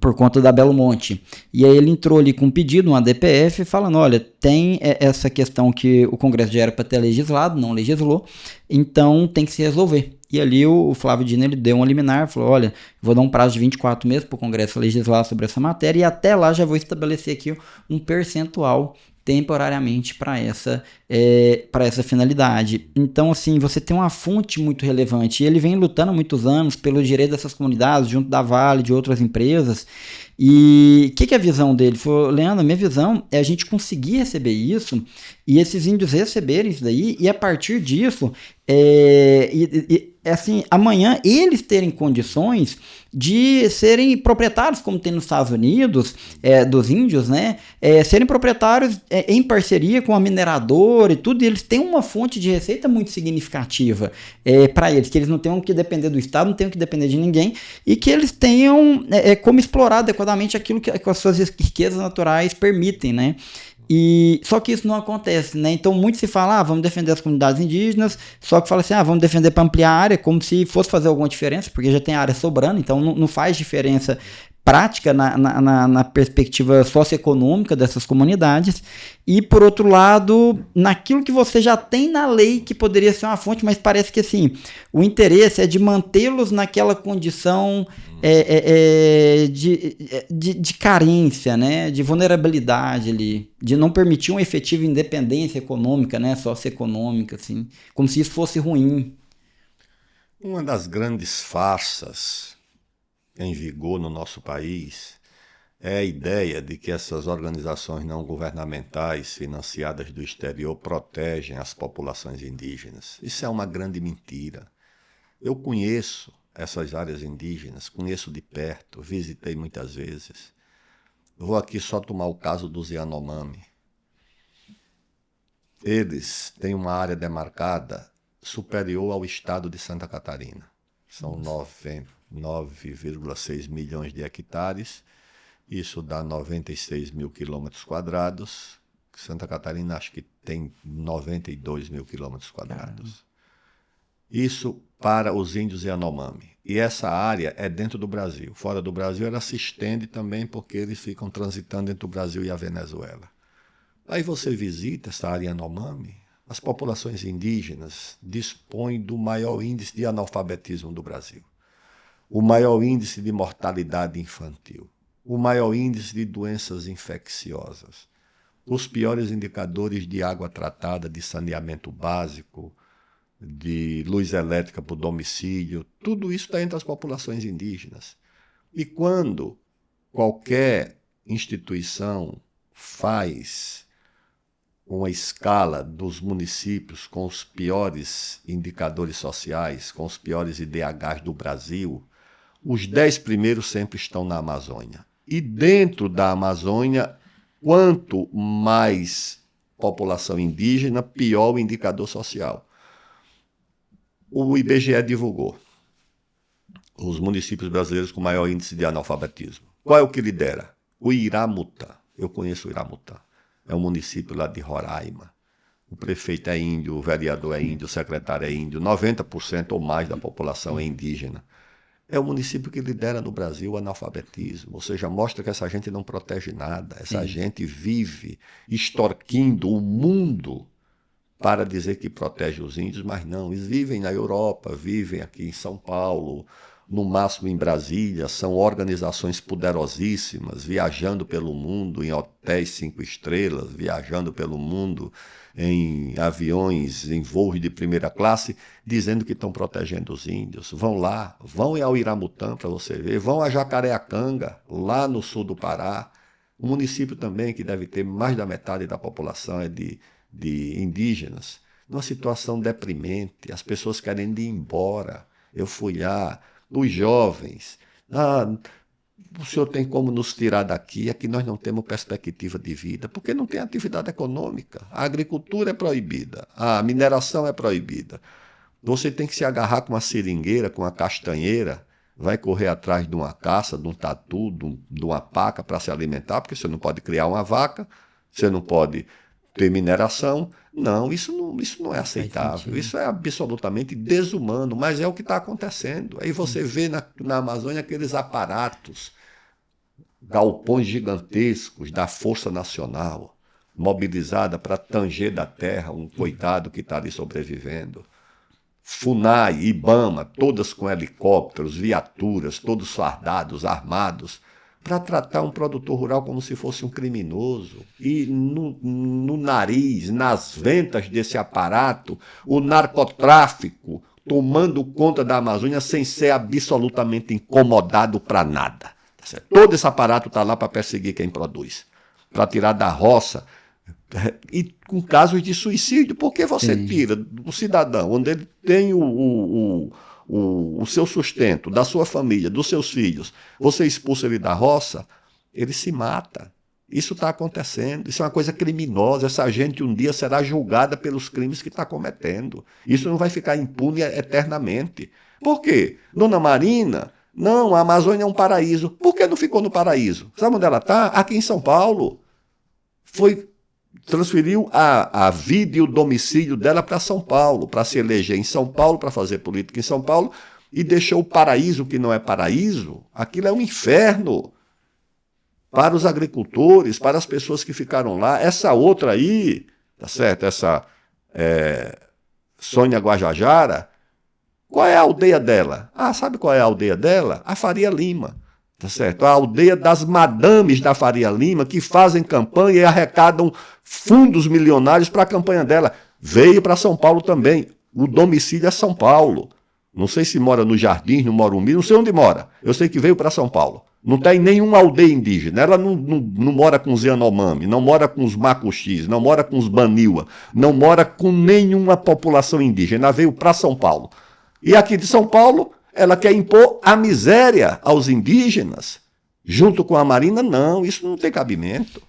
por conta da Belo Monte. E aí ele entrou ali com um pedido, uma DPF, falando, olha, tem essa questão que o Congresso já era para ter legislado, não legislou, então tem que se resolver. E ali o Flávio Dino ele deu um liminar, falou, olha, vou dar um prazo de 24 meses para o Congresso legislar sobre essa matéria, e até lá já vou estabelecer aqui um percentual temporariamente para essa finalidade. Então, assim, você tem uma fonte muito relevante, e ele vem lutando há muitos anos pelo direito dessas comunidades, junto da Vale, de outras empresas. E o que é a visão dele? Ele falou, Leandro, a minha visão é a gente conseguir receber isso, e esses índios receberem isso daí, e a partir disso, assim, amanhã eles terem condições de serem proprietários, como tem nos Estados Unidos, dos índios, né? Serem proprietários em parceria com a mineradora e tudo, e eles têm uma fonte de receita muito significativa para eles, que eles não tenham que depender do Estado, não tenham que depender de ninguém, e que eles tenham como explorar adequadamente aquilo que as suas riquezas naturais permitem, né? Só que isso não acontece, né? Então muito se fala, vamos defender as comunidades indígenas, só que fala assim, vamos defender para ampliar a área, como se fosse fazer alguma diferença, porque já tem área sobrando, então não faz diferença prática na perspectiva socioeconômica dessas comunidades. E por outro lado, naquilo que você já tem na lei, que poderia ser uma fonte, mas parece que assim, o interesse é de mantê-los naquela condição de carência, né? De vulnerabilidade ali, de não permitir uma efetiva independência econômica, né? Socioeconômica, assim, como se isso fosse ruim. Uma das grandes farsas em vigor no nosso país é a ideia de que essas organizações não governamentais financiadas do exterior protegem as populações indígenas. Isso é uma grande mentira. Eu conheço essas áreas indígenas, conheço de perto, visitei muitas vezes. Vou aqui só tomar o caso dos Yanomami. Eles têm uma área demarcada superior ao estado de Santa Catarina. São 9,6 milhões de hectares. Isso dá 96 mil quilômetros quadrados. Santa Catarina acho que tem 92 mil quilômetros quadrados. Isso para os índios Yanomami. E essa área é dentro do Brasil. Fora do Brasil ela se estende também porque eles ficam transitando entre o Brasil e a Venezuela. Aí você visita essa área Yanomami, as populações indígenas dispõem do maior índice de analfabetismo do Brasil, o maior índice de mortalidade infantil, o maior índice de doenças infecciosas, os piores indicadores de água tratada, de saneamento básico, de luz elétrica para o domicílio, tudo isso está entre as populações indígenas. E quando qualquer instituição faz uma escala dos municípios com os piores indicadores sociais, com os piores IDHs do Brasil, os 10 primeiros sempre estão na Amazônia. E dentro da Amazônia, quanto mais população indígena, pior o indicador social. O IBGE divulgou os municípios brasileiros com maior índice de analfabetismo. Qual é o que lidera? O Iramutã. Eu conheço o Iramutã. É um município lá de Roraima. O prefeito é índio, o vereador é índio, o secretário é índio, 90% ou mais da população é indígena. É o município que lidera no Brasil o analfabetismo, ou seja, mostra que essa gente não protege nada, essa gente vive extorquindo o mundo para dizer que protege os índios, mas não, eles vivem na Europa, vivem aqui em São Paulo, no máximo em Brasília, são organizações poderosíssimas, viajando pelo mundo em hotéis 5 estrelas, viajando pelo mundo em aviões, em voos de primeira classe, dizendo que estão protegendo os índios. Vão lá, vão ao Iramutã para você ver, vão a Jacareacanga, lá no sul do Pará, um município também que deve ter mais da metade da população é de indígenas, numa situação deprimente, as pessoas querendo ir embora. Eu fui lá, os jovens, o senhor tem como nos tirar daqui? Aqui nós não temos perspectiva de vida, porque não tem atividade econômica. A agricultura é proibida, a mineração é proibida. Você tem que se agarrar com uma seringueira, com uma castanheira, vai correr atrás de uma caça, de um tatu, de uma paca para se alimentar, porque você não pode criar uma vaca, você não pode ter mineração. Não, isso não é aceitável, isso é absolutamente desumano, mas é o que está acontecendo. Aí você vê na Amazônia aqueles aparatos, galpões gigantescos da Força Nacional, mobilizada para tanger da terra um coitado que está ali sobrevivendo. FUNAI, IBAMA, todas com helicópteros, viaturas, todos fardados, armados, para tratar um produtor rural como se fosse um criminoso. E no nariz, nas ventas desse aparato, o narcotráfico tomando conta da Amazônia sem ser absolutamente incomodado para nada. Tá certo? Todo esse aparato está lá para perseguir quem produz, para tirar da roça. E com casos de suicídio, porque você tira do cidadão, onde ele tem o seu sustento, da sua família, dos seus filhos, você expulsa ele da roça, ele se mata. Isso está acontecendo, isso é uma coisa criminosa, essa gente um dia será julgada pelos crimes que está cometendo. Isso não vai ficar impune eternamente. Por quê? Dona Marina, não, a Amazônia é um paraíso. Por que não ficou no paraíso? Sabe onde ela está? Aqui em São Paulo. Transferiu a vida e o domicílio dela para São Paulo, para se eleger em São Paulo, para fazer política em São Paulo, e deixou o paraíso que não é paraíso. Aquilo é um inferno para os agricultores, para as pessoas que ficaram lá. Essa outra aí, tá certo? Essa Sônia Guajajara, qual é a aldeia dela? Sabe qual é a aldeia dela? A Faria Lima. Tá certo? A aldeia das madames da Faria Lima, que fazem campanha e arrecadam fundos milionários para a campanha dela. Veio para São Paulo também. O domicílio é São Paulo. Não sei se mora no Jardins, no Morumbi, não sei onde mora. Eu sei que veio para São Paulo. Não tem nenhuma aldeia indígena. Ela não mora com os Yanomami, não mora com os Macuxis, não mora com os Baniwa, não mora com nenhuma população indígena. Ela veio para São Paulo. E aqui de São Paulo, ela quer impor a miséria aos indígenas. Junto com a Marina, não, isso não tem cabimento.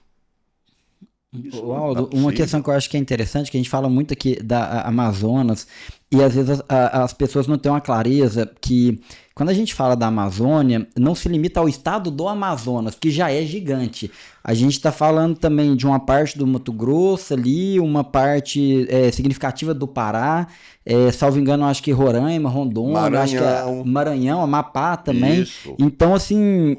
Aldo, uma questão que eu acho que é interessante, que a gente fala muito aqui da Amazonas, e às vezes as pessoas não têm uma clareza que quando a gente fala da Amazônia, não se limita ao estado do Amazonas, que já é gigante. A gente está falando também de uma parte do Mato Grosso ali, uma parte significativa do Pará, salvo engano, acho que Roraima, Rondônia, Maranhão, acho que é Maranhão, Amapá também. Isso. Então, assim,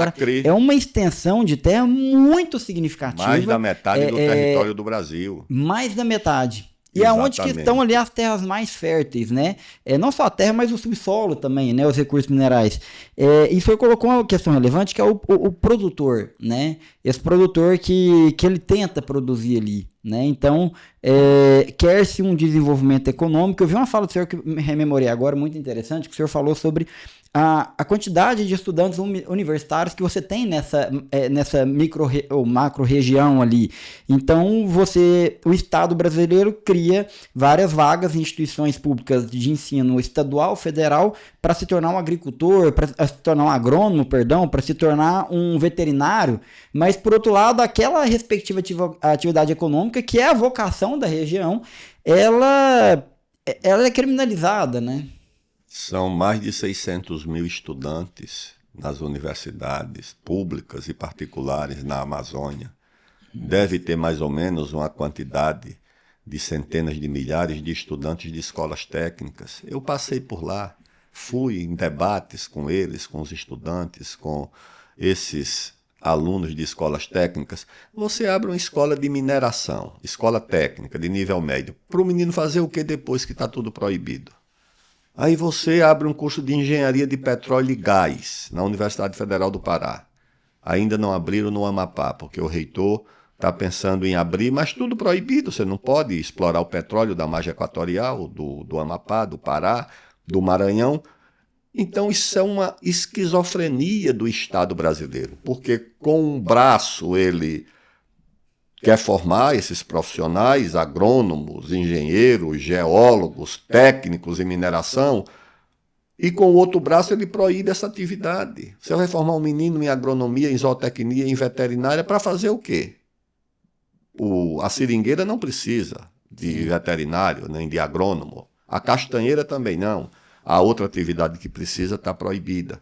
Acre, é uma extensão de terra muito significativa. mais da metade do território do Brasil. Mais da metade. E aonde que estão ali as terras mais férteis, né? Não só a terra, mas o subsolo também, né? Os recursos minerais. E o senhor colocou uma questão relevante, que é o produtor, né? Esse produtor que ele tenta produzir ali, né? Então, quer-se um desenvolvimento econômico. Eu vi uma fala do senhor que me rememorei agora, muito interessante, que o senhor falou sobre a quantidade de estudantes universitários que você tem nessa micro ou macro região ali. Então, o Estado brasileiro cria várias vagas em instituições públicas de ensino estadual, federal, para se tornar um agricultor, para se tornar um agrônomo, para se tornar um veterinário, mas, por outro lado, aquela respectiva atividade econômica, que é a vocação da região, ela é criminalizada, né? São mais de 600 mil estudantes nas universidades públicas e particulares na Amazônia. Deve ter mais ou menos uma quantidade de centenas de milhares de estudantes de escolas técnicas. Eu passei por lá, fui em debates com eles, com os estudantes, com esses alunos de escolas técnicas. Você abre uma escola de mineração, escola técnica de nível médio, para o menino fazer o que depois que está tudo proibido? Aí você abre um curso de engenharia de petróleo e gás na Universidade Federal do Pará. Ainda não abriram no Amapá, porque o reitor está pensando em abrir, mas tudo proibido. Você não pode explorar o petróleo da margem equatorial, do Amapá, do Pará, do Maranhão. Então isso é uma esquizofrenia do Estado brasileiro, porque com um braço ele quer formar esses profissionais, agrônomos, engenheiros, geólogos, técnicos em mineração, e com o outro braço ele proíbe essa atividade. Você vai formar um menino em agronomia, em zootecnia, em veterinária, para fazer o quê? A seringueira não precisa de veterinário, nem de agrônomo. A castanheira também não. A outra atividade que precisa está proibida.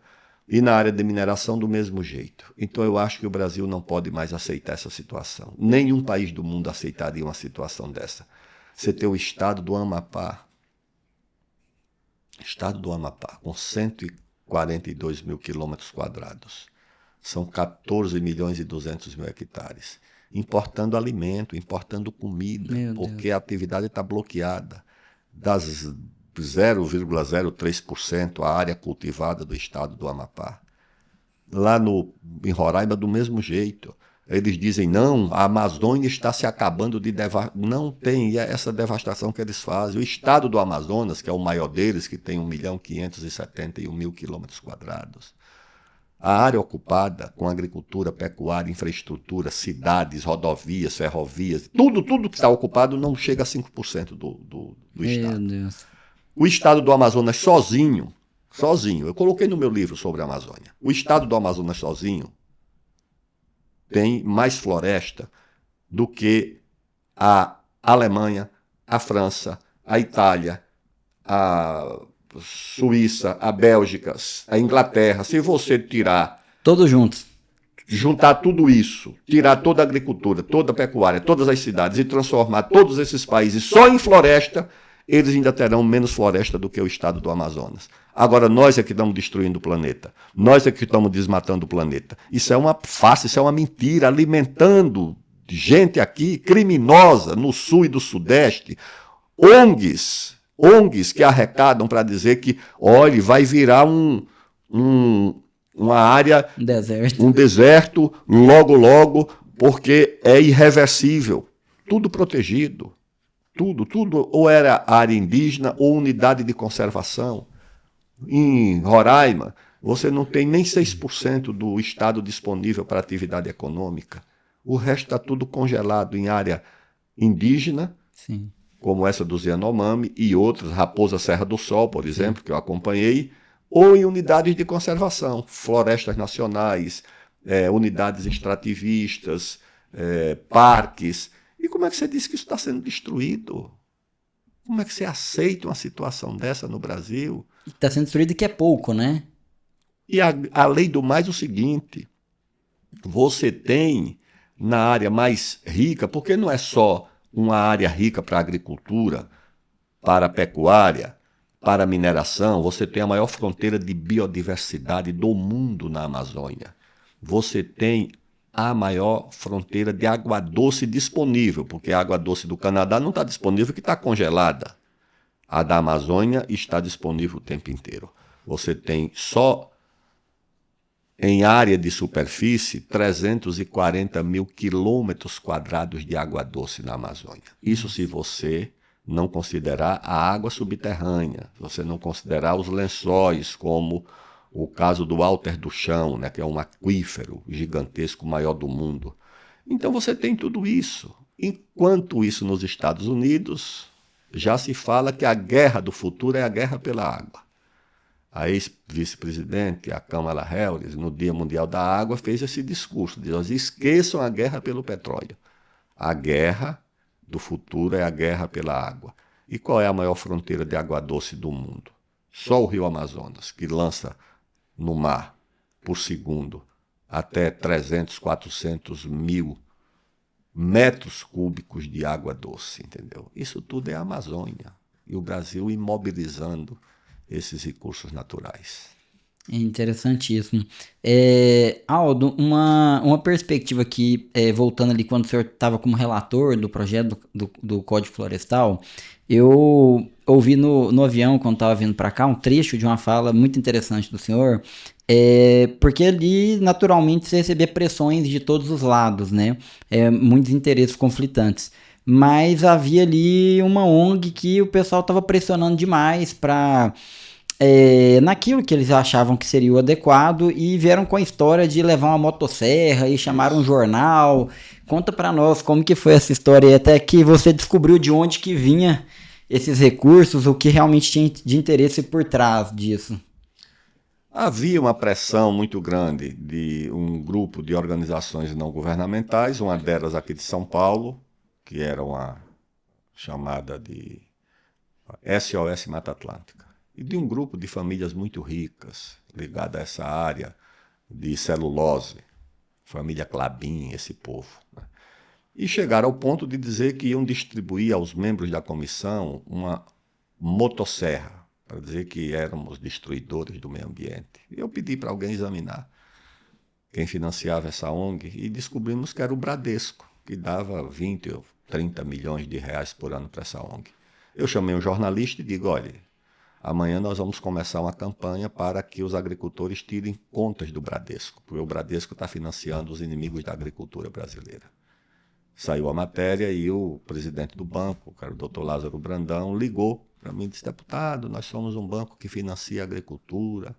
E na área de mineração, do mesmo jeito. Então, eu acho que o Brasil não pode mais aceitar essa situação. Nenhum país do mundo aceitaria uma situação dessa. Você tem o estado do Amapá. Estado do Amapá, com 142 mil quilômetros quadrados. São 14 milhões e 200 mil hectares. Importando alimento, importando comida, porque a atividade está bloqueada. Das 0,03% a área cultivada do estado do Amapá. Lá em Roraima, do mesmo jeito. Eles dizem, não, a Amazônia está se acabando de devastar. Não tem essa devastação que eles fazem. O estado do Amazonas, que é o maior deles, que tem 1.571.000 quilômetros quadrados. A área ocupada com agricultura, pecuária, infraestrutura, cidades, rodovias, ferrovias, tudo que está ocupado não chega a 5% do estado. Meu Deus. O estado do Amazonas sozinho, eu coloquei no meu livro sobre a Amazônia, o estado do Amazonas sozinho tem mais floresta do que a Alemanha, a França, a Itália, a Suíça, a Bélgica, a Inglaterra. Se você todos juntos, juntar tudo isso, tirar toda a agricultura, toda a pecuária, todas as cidades e transformar todos esses países só em floresta, eles ainda terão menos floresta do que o estado do Amazonas. Agora, nós é que estamos destruindo o planeta. Nós é que estamos desmatando o planeta. Isso é uma farsa, isso é uma mentira, alimentando gente aqui criminosa no sul e do sudeste. ONGs que arrecadam para dizer que, olha, vai virar uma área, um deserto, logo, porque é irreversível. Tudo protegido. Tudo, ou era área indígena ou unidade de conservação. Em Roraima, Você não tem nem 6% do estado disponível para atividade econômica. O resto está tudo congelado em área indígena, Sim. como essa do Yanomami e outras, Raposa Serra do Sol, por exemplo, Sim. que eu acompanhei, ou em unidades de conservação, florestas nacionais, unidades extrativistas, parques. E como é que você diz que isso está sendo destruído? Como é que você aceita uma situação dessa no Brasil? Está sendo destruído que é pouco, né? E além do mais, o seguinte, você tem na área mais rica, porque não é só uma área rica para a agricultura, para a pecuária, para a mineração, você tem a maior fronteira de biodiversidade do mundo na Amazônia. Você tem a maior fronteira de água doce disponível, porque a água doce do Canadá não está disponível, que está congelada. A da Amazônia está disponível o tempo inteiro. Você tem só em área de superfície 340 mil quilômetros quadrados de água doce na Amazônia. Isso se você não considerar a água subterrânea, você não considerar os lençóis, como o caso do Alter do Chão, né, que é um aquífero gigantesco, maior do mundo. Então você tem tudo isso. Enquanto isso nos Estados Unidos, já se fala que a guerra do futuro é a guerra pela água. A ex-vice-presidente, a Kamala Harris, no Dia Mundial da Água, fez esse discurso, diz, esqueçam a guerra pelo petróleo. A guerra do futuro é a guerra pela água. E qual é a maior fronteira de água doce do mundo? Só o Rio Amazonas, que lança no mar, por segundo, até 300, 400 mil metros cúbicos de água doce, entendeu? Isso tudo é a Amazônia. E o Brasil imobilizando esses recursos naturais. É interessantíssimo. Aldo, uma perspectiva aqui, voltando ali quando o senhor estava como relator do projeto do Código Florestal, eu ouvi no avião, quando estava vindo para cá, um trecho de uma fala muito interessante do senhor, porque ali, naturalmente, você recebia pressões de todos os lados, né? Muitos interesses conflitantes. Mas havia ali uma ONG que o pessoal estava pressionando demais para naquilo que eles achavam que seria o adequado e vieram com a história de levar uma motosserra e chamaram um jornal. Conta pra nós como que foi essa história e até que você descobriu de onde que vinha esses recursos, o que realmente tinha de interesse por trás disso. Havia uma pressão muito grande de um grupo de organizações não governamentais, uma delas aqui de São Paulo, que era uma chamada de SOS Mata Atlântica, e de um grupo de famílias muito ricas, ligada a essa área de celulose, família Klabin, esse povo, né? E chegaram ao ponto de dizer que iam distribuir aos membros da comissão uma motosserra, para dizer que éramos destruidores do meio ambiente. E eu pedi para alguém examinar quem financiava essa ONG e descobrimos que era o Bradesco, que dava 20 ou 30 milhões de reais por ano para essa ONG. Eu chamei um jornalista e digo, olha, amanhã nós vamos começar uma campanha para que os agricultores tirem contas do Bradesco, porque o Bradesco está financiando os inimigos da agricultura brasileira. Saiu a matéria e o presidente do banco, o doutor Lázaro Brandão, ligou para mim e disse, deputado, nós somos um banco que financia a agricultura,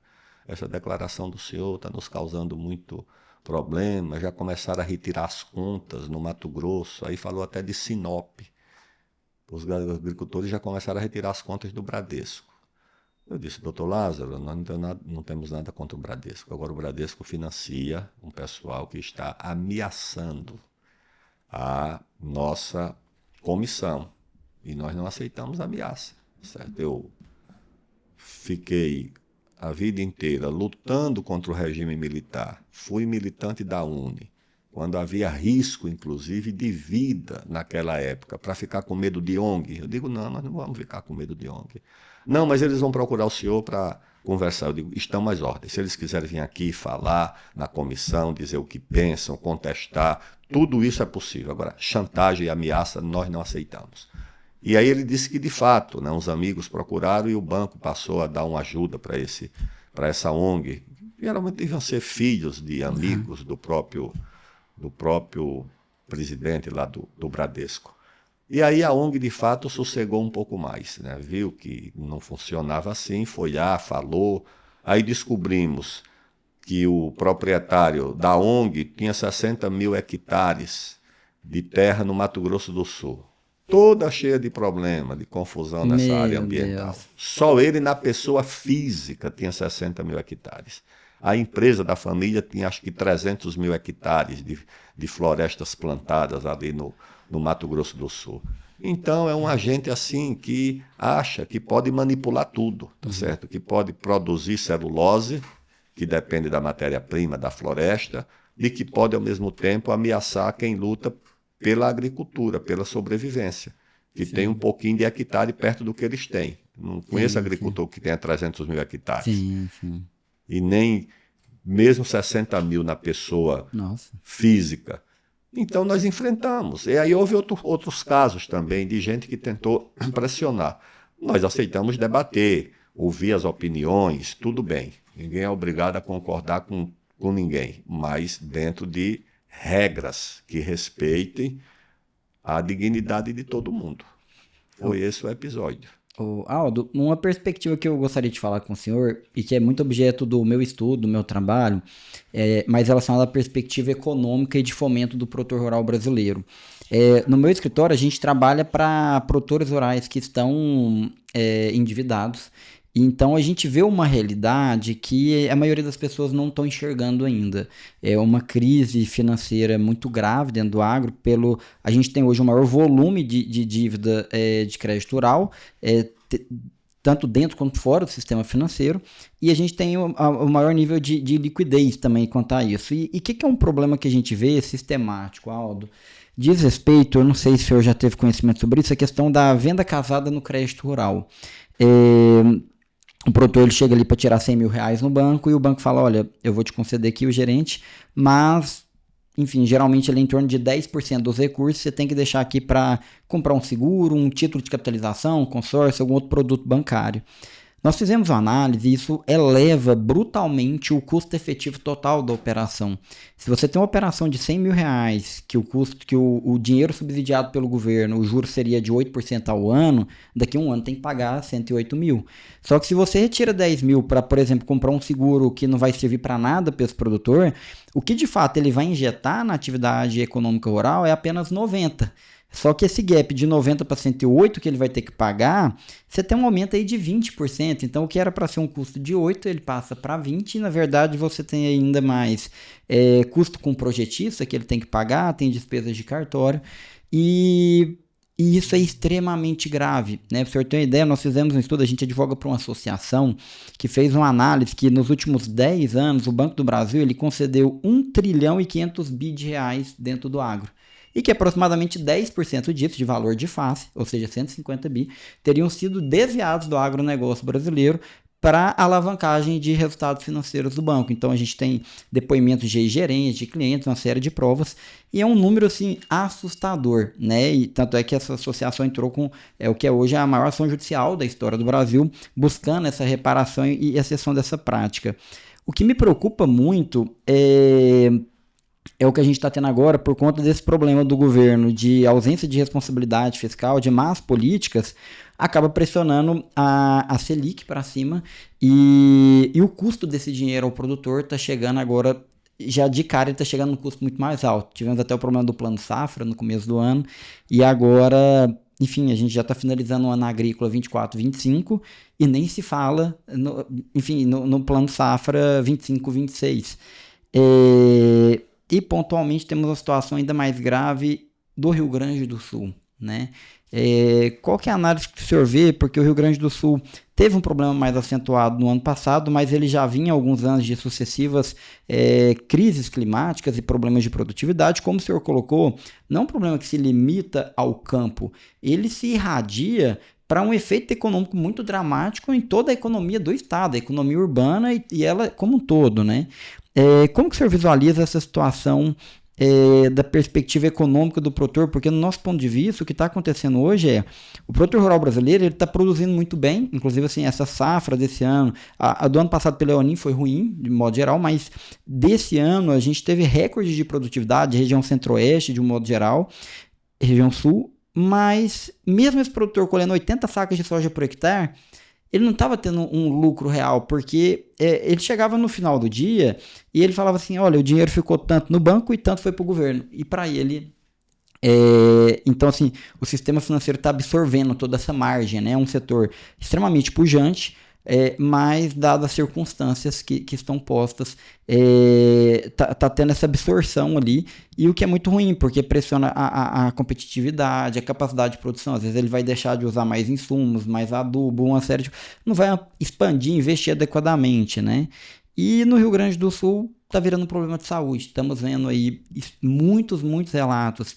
essa declaração do senhor está nos causando muito problema, já começaram a retirar as contas no Mato Grosso, aí falou até de Sinop, os agricultores já começaram a retirar as contas do Bradesco. Eu disse, doutor Lázaro, nós não temos nada contra o Bradesco, agora o Bradesco financia um pessoal que está ameaçando a nossa comissão e nós não aceitamos ameaça, certo? Eu fiquei a vida inteira lutando contra o regime militar, fui militante da UNE, quando havia risco, inclusive, de vida naquela época, para ficar com medo de ONG. Eu digo, não, nós não vamos ficar com medo de ONG. Não, mas eles vão procurar o senhor para conversar. Eu digo, estão às ordens. Se eles quiserem vir aqui falar na comissão, dizer o que pensam, contestar, tudo isso é possível. Agora, chantagem e ameaça nós não aceitamos. E aí ele disse que, de fato, né, uns amigos procuraram e o banco passou a dar uma ajuda para essa ONG. Geralmente deviam ser filhos de amigos do próprio presidente lá do Bradesco. E aí a ONG, de fato, sossegou um pouco mais, né? Viu que não funcionava assim, foi lá, falou, Aí descobrimos que o proprietário da ONG tinha 60 mil hectares de terra no Mato Grosso do Sul. Toda cheia de problema, de confusão nessa área Meu ambiental. Deus. Só ele, na pessoa física, tinha 60 mil hectares. A empresa da família tinha acho que 300 mil hectares de florestas plantadas ali no Mato Grosso do Sul. Então é um agente assim que acha que pode manipular tudo, tá certo? Que pode produzir celulose, que depende da matéria-prima da floresta, e que pode, ao mesmo tempo, ameaçar quem luta pela agricultura, pela sobrevivência, que tem um pouquinho de hectare perto do que eles têm. Não conheço agricultor que tenha 300 mil hectares. Sim, sim. E nem mesmo 60 mil na pessoa Nossa. física. Então nós enfrentamos. E aí houve outros casos também de gente que tentou pressionar. Nós aceitamos debater, ouvir as opiniões, tudo bem. Ninguém é obrigado a concordar com ninguém, mas dentro de regras que respeitem a dignidade de todo mundo. Foi esse o episódio. Aldo, uma perspectiva que eu gostaria de falar com o senhor, e que é muito objeto do meu estudo, do meu trabalho, mais relacionada à perspectiva econômica e de fomento do produtor rural brasileiro. No meu escritório, a gente trabalha para produtores rurais que estão endividados. Então a gente vê uma realidade que a maioria das pessoas não estão enxergando ainda. É uma crise financeira muito grave dentro do agro. A gente tem hoje o maior volume de dívida de crédito rural, tanto dentro quanto fora do sistema financeiro, e a gente tem o maior nível de liquidez também quanto a isso. E o que é um problema que a gente vê sistemático, Aldo? Diz respeito, eu não sei se o senhor já teve conhecimento sobre isso, a questão da venda casada no crédito rural. O produtor ele chega ali para tirar 100 mil reais no banco e o banco fala, olha, eu vou te conceder aqui o gerente, mas, enfim, geralmente ele é em torno de 10% dos recursos, você tem que deixar aqui para comprar um seguro, um título de capitalização, um consórcio, algum outro produto bancário. Nós fizemos uma análise e isso eleva brutalmente o custo efetivo total da operação. Se você tem uma operação de 100 mil reais, que o dinheiro subsidiado pelo governo, o juro seria de 8% ao ano, daqui a um ano tem que pagar 108 mil. Só que se você retira 10 mil para, por exemplo, comprar um seguro que não vai servir para nada para esse produtor, o que de fato ele vai injetar na atividade econômica rural é apenas 90. Só que esse gap de 90 para 108 que ele vai ter que pagar, você tem um aumento aí de 20%. Então, o que era para ser um custo de 8, ele passa para 20. E, na verdade, você tem ainda mais custo com projetista que ele tem que pagar, tem despesas de cartório. E isso é extremamente grave, né? Para o senhor ter uma ideia, nós fizemos um estudo, a gente advoga para uma associação que fez uma análise que nos últimos 10 anos, o Banco do Brasil ele concedeu 1 trilhão e 500 bi de reais dentro do agro. E que aproximadamente 10% disso, de valor de face, ou seja, 150 bi, teriam sido desviados do agronegócio brasileiro para alavancagem de resultados financeiros do banco. Então a gente tem depoimentos de gerentes, de clientes, uma série de provas, e é um número assim assustador, né? E tanto é que essa associação entrou com o que é hoje a maior ação judicial da história do Brasil, buscando essa reparação e exceção dessa prática. O que me preocupa muito é o que a gente está tendo agora por conta desse problema do governo de ausência de responsabilidade fiscal, de más políticas, acaba pressionando a Selic para cima e o custo desse dinheiro ao produtor está chegando agora, já de cara ele está chegando num custo muito mais alto. Tivemos até o problema do plano safra no começo do ano e agora, enfim, a gente já está finalizando o ano agrícola 24-25 e nem se fala, no plano safra 25-26. E pontualmente temos uma situação ainda mais grave do Rio Grande do Sul, né? Qual que é a análise que o senhor vê? Porque o Rio Grande do Sul teve um problema mais acentuado no ano passado, mas ele já vinha há alguns anos de sucessivas crises climáticas e problemas de produtividade, como o senhor colocou, não é um problema que se limita ao campo, ele se irradia para um efeito econômico muito dramático em toda a economia do estado, a economia urbana e ela como um todo, né? Como que o senhor visualiza essa situação da perspectiva econômica do produtor? Porque no nosso ponto de vista, o que está acontecendo hoje o produtor rural brasileiro está produzindo muito bem, inclusive assim, essa safra desse ano, a do ano passado pelo El Niño foi ruim, de modo geral, mas desse ano a gente teve recorde de produtividade, região centro-oeste de um modo geral, região sul, mas mesmo esse produtor colhendo 80 sacas de soja por hectare, ele não estava tendo um lucro real, porque ele chegava no final do dia e ele falava assim, olha, o dinheiro ficou tanto no banco e tanto foi para o governo. E para ele... então, assim, o sistema financeiro está absorvendo toda essa margem, né? É um setor extremamente pujante, mas, dadas as circunstâncias que estão postas, tá tendo essa absorção ali, e o que é muito ruim, porque pressiona a competitividade, a capacidade de produção. Às vezes ele vai deixar de usar mais insumos, mais adubo, uma série de... Não vai expandir, investir adequadamente, né? E no Rio Grande do Sul está virando um problema de saúde. Estamos vendo aí muitos relatos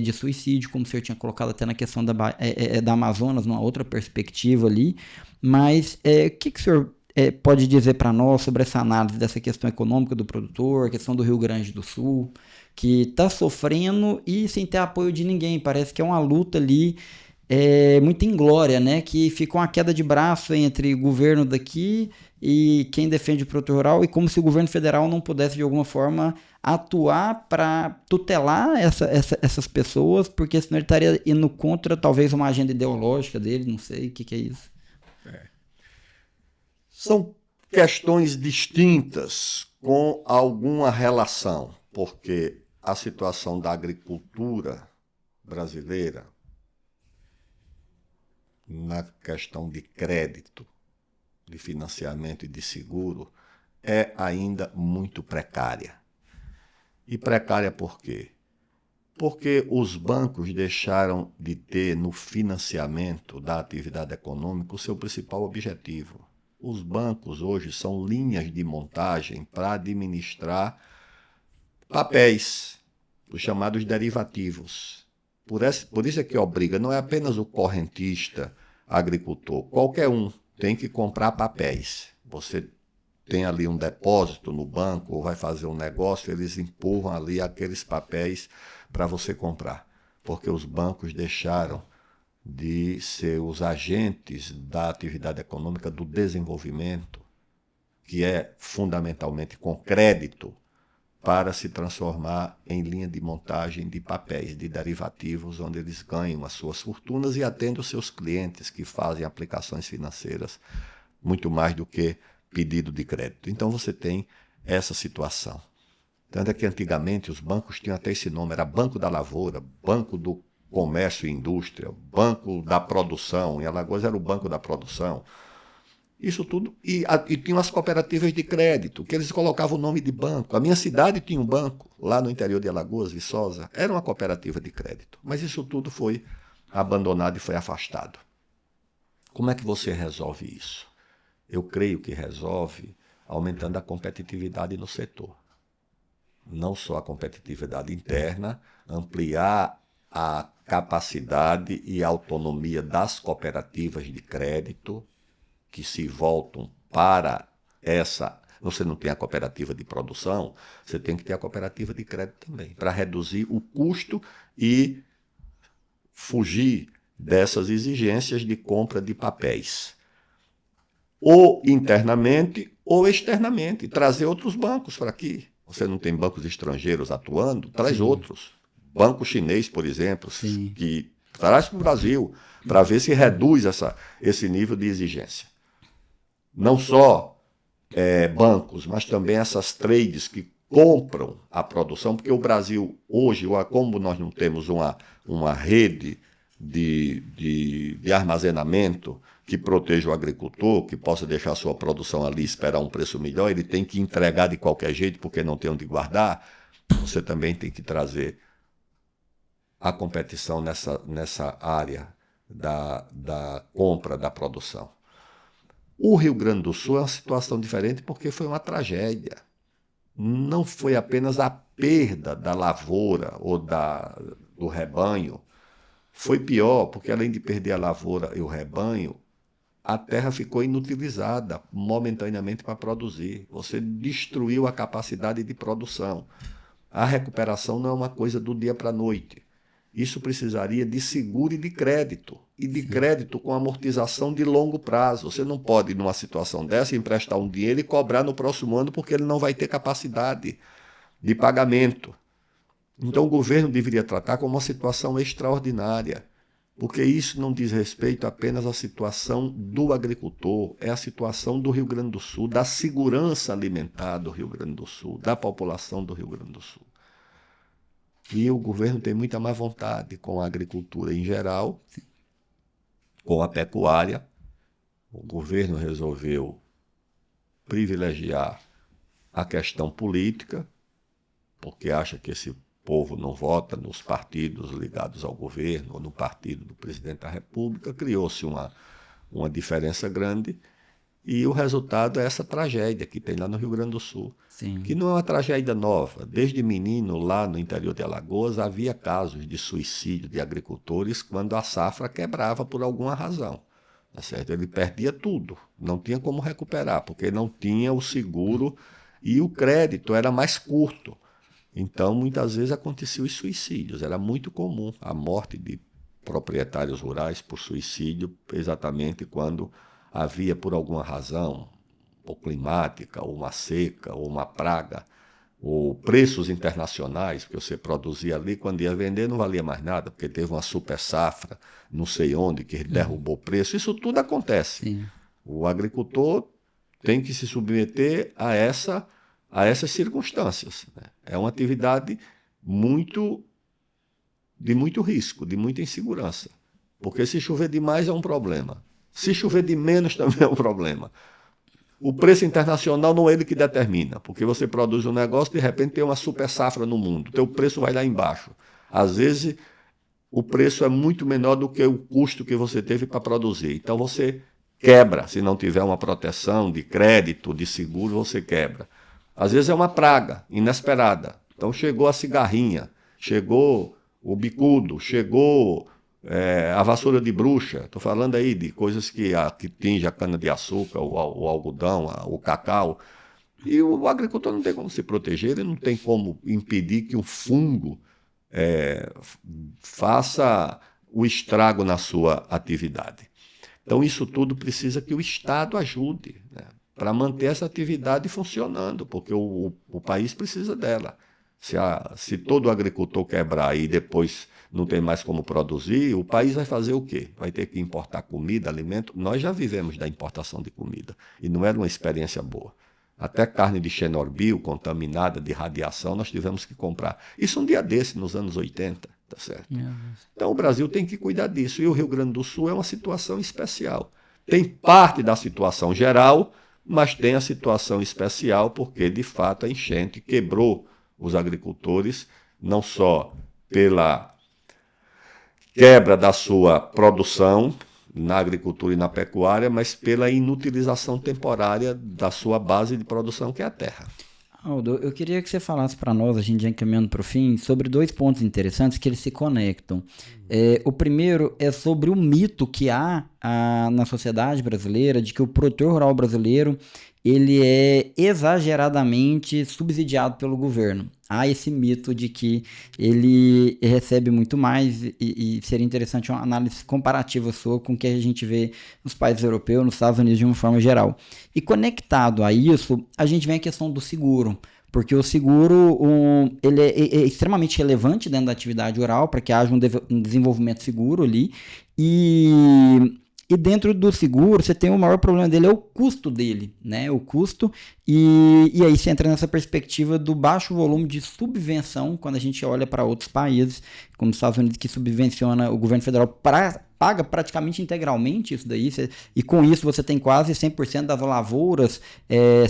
de suicídio, como o senhor tinha colocado até na questão da Amazonas, numa outra perspectiva ali. Mas o que o senhor pode dizer para nós sobre essa análise dessa questão econômica do produtor, a questão do Rio Grande do Sul, que está sofrendo e sem ter apoio de ninguém? Parece que é uma luta ali muito inglória, né? Que fica uma queda de braço entre o governo daqui e quem defende o produtor rural, e como se o governo federal não pudesse de alguma forma atuar para tutelar essas pessoas, porque senão ele estaria indo contra talvez uma agenda ideológica dele, não sei o que é isso. São questões distintas com alguma relação, porque a situação da agricultura brasileira, na questão de crédito, de financiamento e de seguro, é ainda muito precária. E precária por quê? Porque os bancos deixaram de ter no financiamento da atividade econômica o seu principal objetivo. Os bancos hoje são linhas de montagem para administrar papéis, os chamados derivativos. Por isso é que obriga, não é apenas o correntista, agricultor, qualquer um tem que comprar papéis. Você tem ali um depósito no banco ou vai fazer um negócio, eles empurram ali aqueles papéis para você comprar, porque os bancos deixaram de ser os agentes da atividade econômica do desenvolvimento, que é fundamentalmente com crédito, para se transformar em linha de montagem de papéis, de derivativos, onde eles ganham as suas fortunas e atendem os seus clientes que fazem aplicações financeiras muito mais do que pedido de crédito. Então você tem essa situação. Tanto é que antigamente os bancos tinham até esse nome, era Banco da Lavoura, Banco do Comércio e Indústria, Banco da Produção, em Alagoas era o Banco da Produção. Isso tudo, e tinham as cooperativas de crédito, que eles colocavam o nome de banco. A minha cidade tinha um banco, lá no interior de Alagoas, Viçosa, era uma cooperativa de crédito. Mas isso tudo foi abandonado e foi afastado. Como é que você resolve isso? Eu creio que resolve aumentando a competitividade no setor. Não só a competitividade interna, ampliar a capacidade e autonomia das cooperativas de crédito, que se voltam para essa... Você não tem a cooperativa de produção, você tem que ter a cooperativa de crédito também, para reduzir o custo e fugir dessas exigências de compra de papéis. Ou internamente ou externamente, trazer outros bancos para aqui. Você não tem bancos estrangeiros atuando, traz outros. Banco chinês, por exemplo, que traz para o Brasil, para ver se reduz esse nível de exigência. Não só bancos, mas também essas trades que compram a produção, porque o Brasil hoje, como nós não temos uma rede de armazenamento que proteja o agricultor, que possa deixar a sua produção ali e esperar um preço melhor, ele tem que entregar de qualquer jeito porque não tem onde guardar, você também tem que trazer a competição nessa área da compra, da produção. O Rio Grande do Sul é uma situação diferente porque foi uma tragédia. Não foi apenas a perda da lavoura ou do rebanho, foi pior, porque além de perder a lavoura e o rebanho, a terra ficou inutilizada momentaneamente para produzir. Você destruiu a capacidade de produção. A recuperação não é uma coisa do dia para a noite. Isso precisaria de seguro e de crédito. E de crédito com amortização de longo prazo. Você não pode, numa situação dessa, emprestar um dinheiro e cobrar no próximo ano porque ele não vai ter capacidade de pagamento. Então o governo deveria tratar como uma situação extraordinária Porque isso não diz respeito apenas à situação do agricultor, é a situação do Rio Grande do Sul, da segurança alimentar do Rio Grande do Sul, da população do Rio Grande do Sul. E o governo tem muita má vontade com a agricultura em geral, com a pecuária. O governo resolveu privilegiar a questão política, porque acha que esse povo não vota nos partidos ligados ao governo ou no partido do presidente da República. Criou-se uma diferença grande e o resultado é essa tragédia que tem lá no Rio Grande do Sul. Sim. Que não é uma tragédia nova. Desde menino, lá no interior de Alagoas, havia casos de suicídio de agricultores quando a safra quebrava por alguma razão. Tá certo? Ele perdia tudo, não tinha como recuperar, porque não tinha o seguro e o crédito era mais curto. Então, muitas vezes aconteciam os suicídios. Era muito comum a morte de proprietários rurais por suicídio, exatamente quando havia, por alguma razão, ou climática, ou uma seca, ou uma praga, ou preços internacionais, que você produzia ali, quando ia vender não valia mais nada, porque teve uma super safra, não sei onde, que derrubou o preço. Isso tudo acontece. Sim. O agricultor tem que se submeter a essas circunstâncias, né? É uma atividade de muito risco, de muita insegurança. Porque se chover demais é um problema. Se chover de menos também é um problema. O preço internacional não é ele que determina, porque você produz um negócio e de repente tem uma super safra no mundo, teu preço vai lá embaixo. Às vezes o preço é muito menor do que o custo que você teve para produzir. Então você quebra, se não tiver uma proteção de crédito, de seguro, você quebra. Às vezes é uma praga inesperada. Então chegou a cigarrinha, chegou o bicudo, chegou a vassoura de bruxa. Estou falando aí de coisas que atingem a cana-de-açúcar, o algodão, o cacau. E o agricultor não tem como se proteger, ele não tem como impedir que um fungo faça o estrago na sua atividade. Então, isso tudo precisa que o Estado ajude, né, para manter essa atividade funcionando, porque o país precisa dela. Se todo agricultor quebrar e depois não tem mais como produzir, o país vai fazer o quê? Vai ter que importar comida, alimento. Nós já vivemos da importação de comida e não era uma experiência boa. Até carne de Chernobyl, contaminada de radiação, nós tivemos que comprar. Isso um dia desse, nos anos 80, tá certo? Então o Brasil tem que cuidar disso. E o Rio Grande do Sul é uma situação especial. Tem parte da situação geral, mas tem a situação especial porque, de fato, a enchente quebrou os agricultores, não só pela quebra da sua produção na agricultura e na pecuária, mas pela inutilização temporária da sua base de produção, que é a terra. Aldo, eu queria que você falasse para nós, a gente já encaminhando para o fim, sobre dois pontos interessantes que eles se conectam. O primeiro é sobre o mito que há na sociedade brasileira de que o produtor rural brasileiro ele é exageradamente subsidiado pelo governo. Há esse mito de que ele recebe muito mais e seria interessante uma análise comparativa sua com o que a gente vê nos países europeus, nos Estados Unidos de uma forma geral. E conectado a isso, a gente vem a questão do seguro. Porque o seguro ele é extremamente relevante dentro da atividade rural para que haja um desenvolvimento seguro ali. E dentro do seguro, você tem o maior problema dele, é o custo dele, né? O custo, e aí você entra nessa perspectiva do baixo volume de subvenção, quando a gente olha para outros países, como os Estados Unidos, que subvenciona, o governo federal paga praticamente integralmente isso daí, e com isso você tem quase 100% das lavouras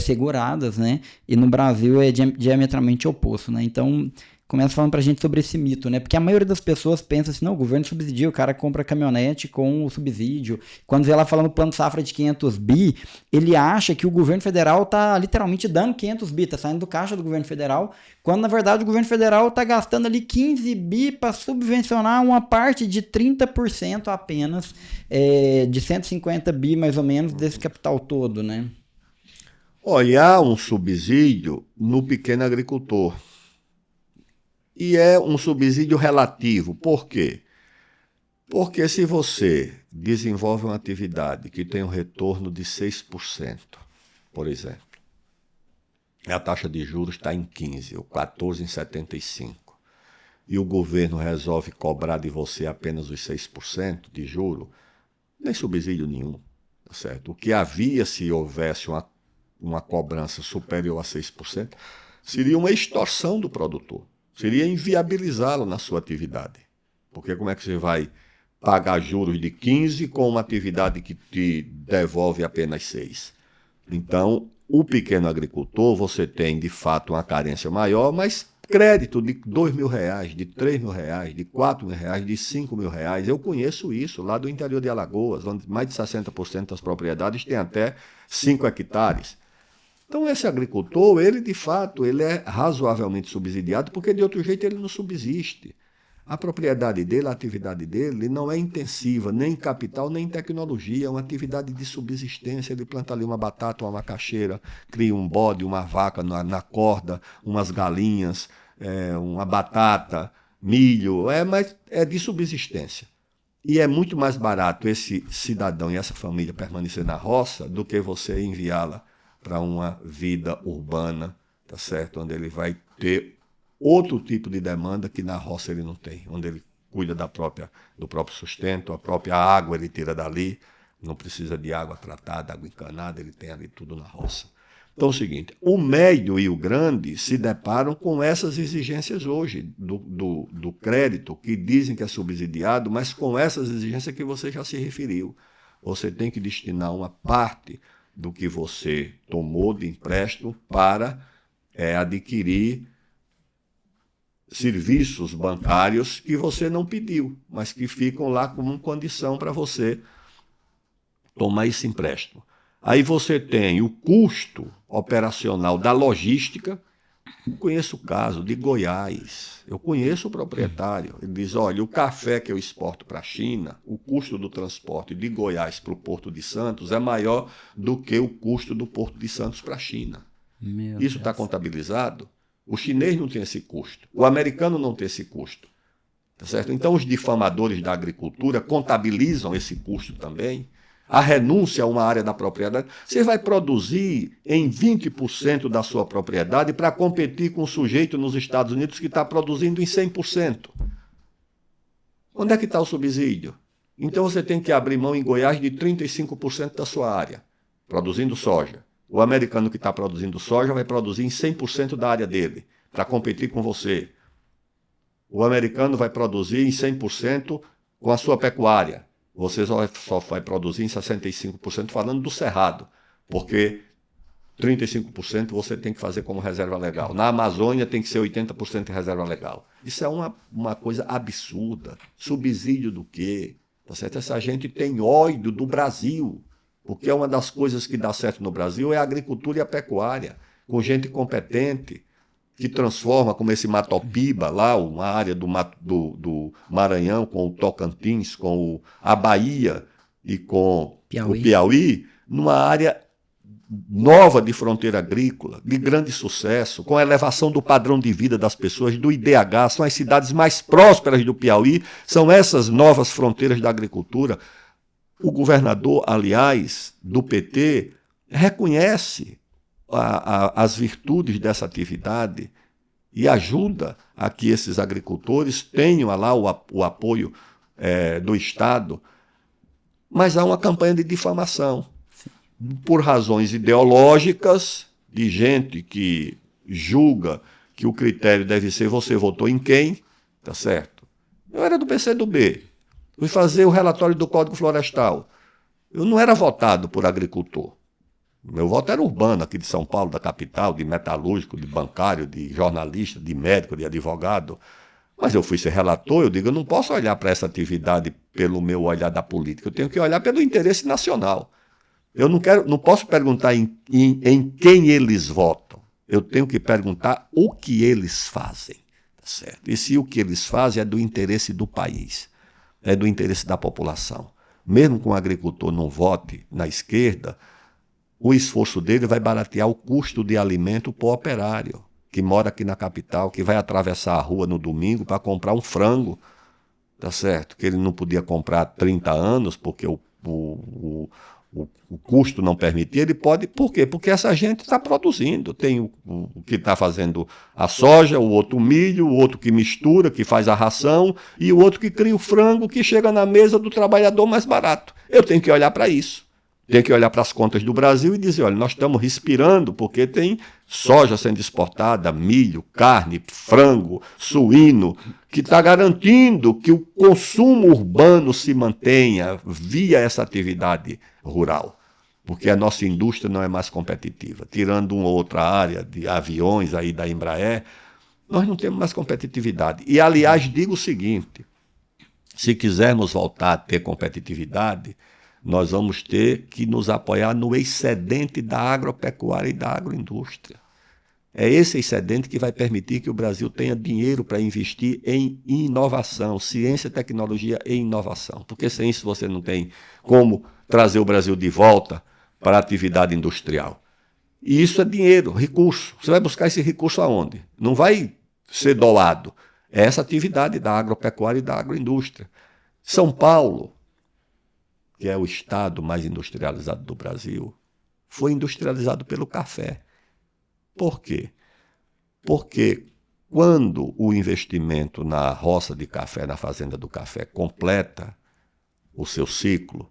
seguradas, né? E no Brasil é diametralmente oposto, né? Então, começa falando pra gente sobre esse mito, né? Porque a maioria das pessoas pensa assim, não, o governo subsidia, o cara compra caminhonete com o subsídio. Quando vê ela falando plano safra de 500 bi, ele acha que o governo federal tá literalmente dando 500 bi, tá saindo do caixa do governo federal, quando na verdade o governo federal tá gastando ali 15 bi para subvencionar uma parte de 30% apenas, de 150 bi mais ou menos desse capital todo, né? Olha, há um subsídio no pequeno agricultor. E é um subsídio relativo. Por quê? Porque se você desenvolve uma atividade que tem um retorno de 6%, por exemplo, a taxa de juros está em 15% ou 14,75%. e o governo resolve cobrar de você apenas os 6% de juro, nem subsídio nenhum, tá certo? O que havia, se houvesse uma cobrança superior a 6%, seria uma extorsão do produtor, seria inviabilizá-lo na sua atividade. Porque como é que você vai pagar juros de 15 com uma atividade que te devolve apenas 6? Então, o pequeno agricultor, você tem de fato uma carência maior, mas crédito de R$ 2.000, de R$ 3.000, de R$ 4.000, de R$ 5.000. Eu conheço isso lá do interior de Alagoas, onde mais de 60% das propriedades têm até 5 hectares. Então, esse agricultor, ele de fato, ele é razoavelmente subsidiado, porque de outro jeito ele não subsiste. A propriedade dele, a atividade dele, não é intensiva, nem em capital, nem em tecnologia, é uma atividade de subsistência. Ele planta ali uma batata, uma macaxeira, cria um bode, uma vaca na corda, umas galinhas, uma batata, milho, mas é de subsistência. E é muito mais barato esse cidadão e essa família permanecer na roça do que você enviá-la para uma vida urbana, tá certo? Onde ele vai ter outro tipo de demanda que na roça ele não tem, onde ele cuida do próprio sustento, a própria água ele tira dali, não precisa de água tratada, água encanada, ele tem ali tudo na roça. Então é o seguinte, o médio e o grande se deparam com essas exigências hoje do crédito, que dizem que é subsidiado, mas com essas exigências que você já se referiu. Você tem que destinar uma parte do que você tomou de empréstimo para adquirir serviços bancários que você não pediu, mas que ficam lá como condição para você tomar esse empréstimo. Aí você tem o custo operacional da logística. Eu conheço o caso de Goiás, eu conheço o proprietário, ele diz, olha, o café que eu exporto para a China, o custo do transporte de Goiás para o Porto de Santos é maior do que o custo do Porto de Santos para a China. Isso está contabilizado? O chinês não tem esse custo, o americano não tem esse custo. Tá certo? Então os difamadores da agricultura contabilizam esse custo também. A renúncia a uma área da propriedade, você vai produzir em 20% da sua propriedade para competir com um sujeito nos Estados Unidos que está produzindo em 100%. Onde é que está o subsídio? Então você tem que abrir mão em Goiás de 35% da sua área, produzindo soja. O americano que está produzindo soja vai produzir em 100% da área dele, para competir com você. O americano vai produzir em 100% com a sua pecuária. Você só vai produzir em 65%, falando do cerrado, porque 35% você tem que fazer como reserva legal. Na Amazônia tem que ser 80% de reserva legal. Isso é uma coisa absurda. Subsídio do quê? Tá certo? Essa gente tem ódio do Brasil, porque uma das coisas que dá certo no Brasil é a agricultura e a pecuária, com gente competente, que transforma, como esse Matopiba, lá, uma área do Maranhão, com o Tocantins, com a Bahia e com o Piauí, numa área nova de fronteira agrícola, de grande sucesso, com a elevação do padrão de vida das pessoas, do IDH, são as cidades mais prósperas do Piauí, são essas novas fronteiras da agricultura. O governador, aliás, do PT, reconhece as virtudes dessa atividade e ajuda a que esses agricultores tenham lá o apoio do Estado, mas há uma campanha de difamação por razões ideológicas, de gente que julga que o critério deve ser você votou em quem, tá certo? Eu era do PCdoB, fui fazer o relatório do Código Florestal. Eu não era votado por agricultor. Meu voto era urbano, aqui de São Paulo, da capital, de metalúrgico, de bancário, de jornalista, de médico, de advogado. Mas eu fui ser relator, eu digo, eu não posso olhar para essa atividade pelo meu olhar da política, eu tenho que olhar pelo interesse nacional. Eu não posso perguntar em quem eles votam, eu tenho que perguntar o que eles fazem. Tá certo? E se o que eles fazem é do interesse do país, é do interesse da população. Mesmo que um agricultor não vote na esquerda, o esforço dele vai baratear o custo de alimento para o operário, que mora aqui na capital, que vai atravessar a rua no domingo para comprar um frango, tá certo? Que ele não podia comprar há 30 anos, porque o o custo não permitir, ele pode. Por quê? Porque essa gente está produzindo. Tem o que está fazendo a soja, o outro o milho, o outro que mistura, que faz a ração, e o outro que cria o frango que chega na mesa do trabalhador mais barato. Eu tenho que olhar para isso. Tem que olhar para as contas do Brasil e dizer, olha, nós estamos respirando porque tem soja sendo exportada, milho, carne, frango, suíno, que está garantindo que o consumo urbano se mantenha via essa atividade rural. Porque a nossa indústria não é mais competitiva. Tirando uma outra área de aviões aí da Embraer, nós não temos mais competitividade. E, aliás, digo o seguinte, se quisermos voltar a ter competitividade, nós vamos ter que nos apoiar no excedente da agropecuária e da agroindústria. É esse excedente que vai permitir que o Brasil tenha dinheiro para investir em inovação, ciência, tecnologia e inovação. Porque sem isso você não tem como trazer o Brasil de volta para a atividade industrial. E isso é dinheiro, recurso. Você vai buscar esse recurso aonde? Não vai ser doado. É essa atividade da agropecuária e da agroindústria. São Paulo, que é o estado mais industrializado do Brasil, foi industrializado pelo café. Por quê? Porque quando o investimento na roça de café, na fazenda do café, completa o seu ciclo,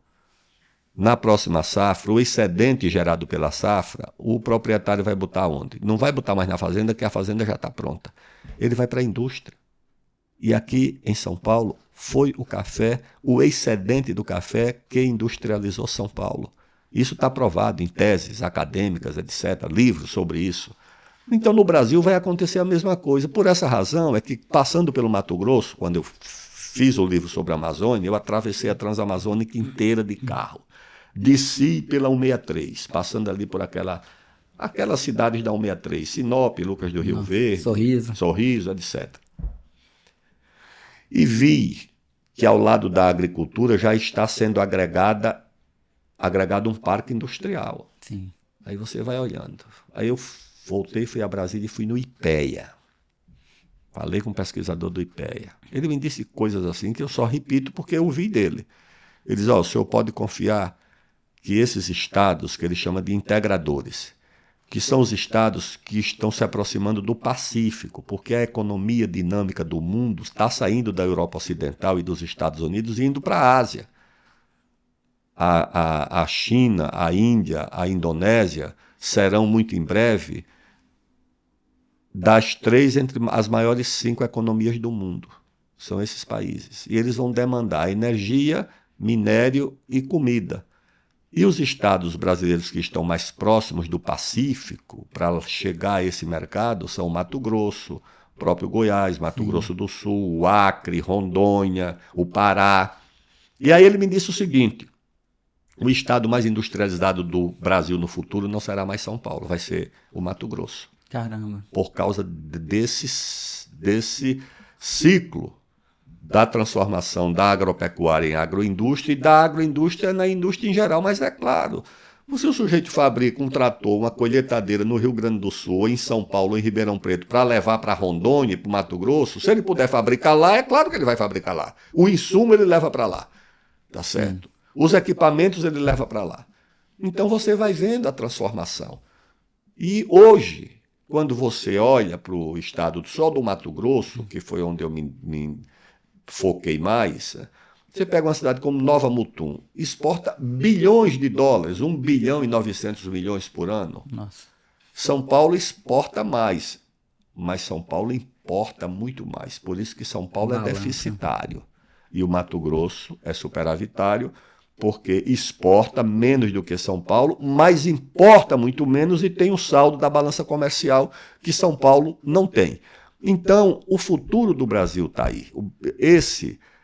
na próxima safra, o excedente gerado pela safra, o proprietário vai botar onde? Não vai botar mais na fazenda, que a fazenda já está pronta. Ele vai para a indústria. E aqui em São Paulo, foi o café, o excedente do café que industrializou São Paulo. Isso está provado em teses acadêmicas, etc., livros sobre isso. Então, no Brasil vai acontecer a mesma coisa. Por essa razão é que, passando pelo Mato Grosso, quando eu fiz o livro sobre a Amazônia, eu atravessei a Transamazônica inteira de carro. Desci pela 163, passando ali por aquelas cidades da 163, Sinop, Lucas do Rio Verde, Sorriso, etc. E vi que ao lado da agricultura já está sendo agregado um parque industrial. Sim. Aí você vai olhando. Aí eu voltei, fui a Brasília e fui no IPEA. Falei com um pesquisador do IPEA. Ele me disse coisas assim que eu só repito porque eu ouvi dele. Ele diz, o senhor pode confiar que esses estados, que ele chama de integradores, que são os estados que estão se aproximando do Pacífico, porque a economia dinâmica do mundo está saindo da Europa Ocidental e dos Estados Unidos e indo para a Ásia. A China, a Índia, a Indonésia serão muito em breve das 3 entre as maiores 5 economias do mundo. São esses países. E eles vão demandar energia, minério e comida. E os estados brasileiros que estão mais próximos do Pacífico, para chegar a esse mercado, são Mato Grosso, próprio Goiás, Mato Grosso do Sul, o Acre, Rondônia, o Pará. E aí ele me disse o seguinte, o estado mais industrializado do Brasil no futuro não será mais São Paulo, vai ser o Mato Grosso. Caramba. Por causa desse ciclo da transformação da agropecuária em agroindústria e da agroindústria na indústria em geral. Mas é claro, se o sujeito fabrica um trator, uma colheitadeira no Rio Grande do Sul, ou em São Paulo, ou em Ribeirão Preto, para levar para Rondônia, para o Mato Grosso, se ele puder fabricar lá, é claro que ele vai fabricar lá. O insumo ele leva para lá, tá certo? Os equipamentos ele leva para lá. Então você vai vendo a transformação. E hoje, quando você olha para o estado só do Mato Grosso, que foi onde eu me foquei mais, você pega uma cidade como Nova Mutum, exporta bilhões de dólares, 1 bilhão e 900 milhões por ano. Nossa. São Paulo exporta mais, mas São Paulo importa muito mais. Por isso que São Paulo é deficitário. E o Mato Grosso é superavitário, porque exporta menos do que São Paulo, mas importa muito menos e tem o saldo da balança comercial que São Paulo não tem. Então, o futuro do Brasil está aí.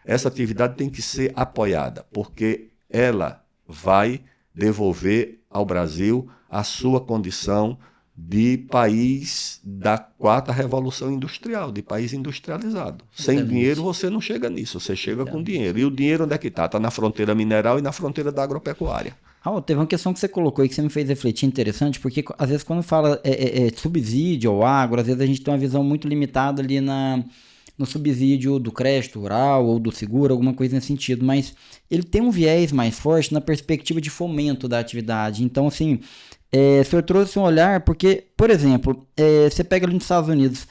Essa atividade tem que ser apoiada, porque ela vai devolver ao Brasil a sua condição de país da 4ª Revolução Industrial, de país industrializado. Sem dinheiro você não chega nisso, você chega com dinheiro. E o dinheiro onde é que está? Está na fronteira mineral e na fronteira da agropecuária. Teve uma questão que você colocou aí que você me fez refletir interessante, porque às vezes quando fala subsídio ou agro, às vezes a gente tem uma visão muito limitada ali no subsídio do crédito rural ou do seguro, alguma coisa nesse sentido, mas ele tem um viés mais forte na perspectiva de fomento da atividade. Então, assim, o senhor trouxe um olhar, porque, por exemplo, você pega ali nos Estados Unidos,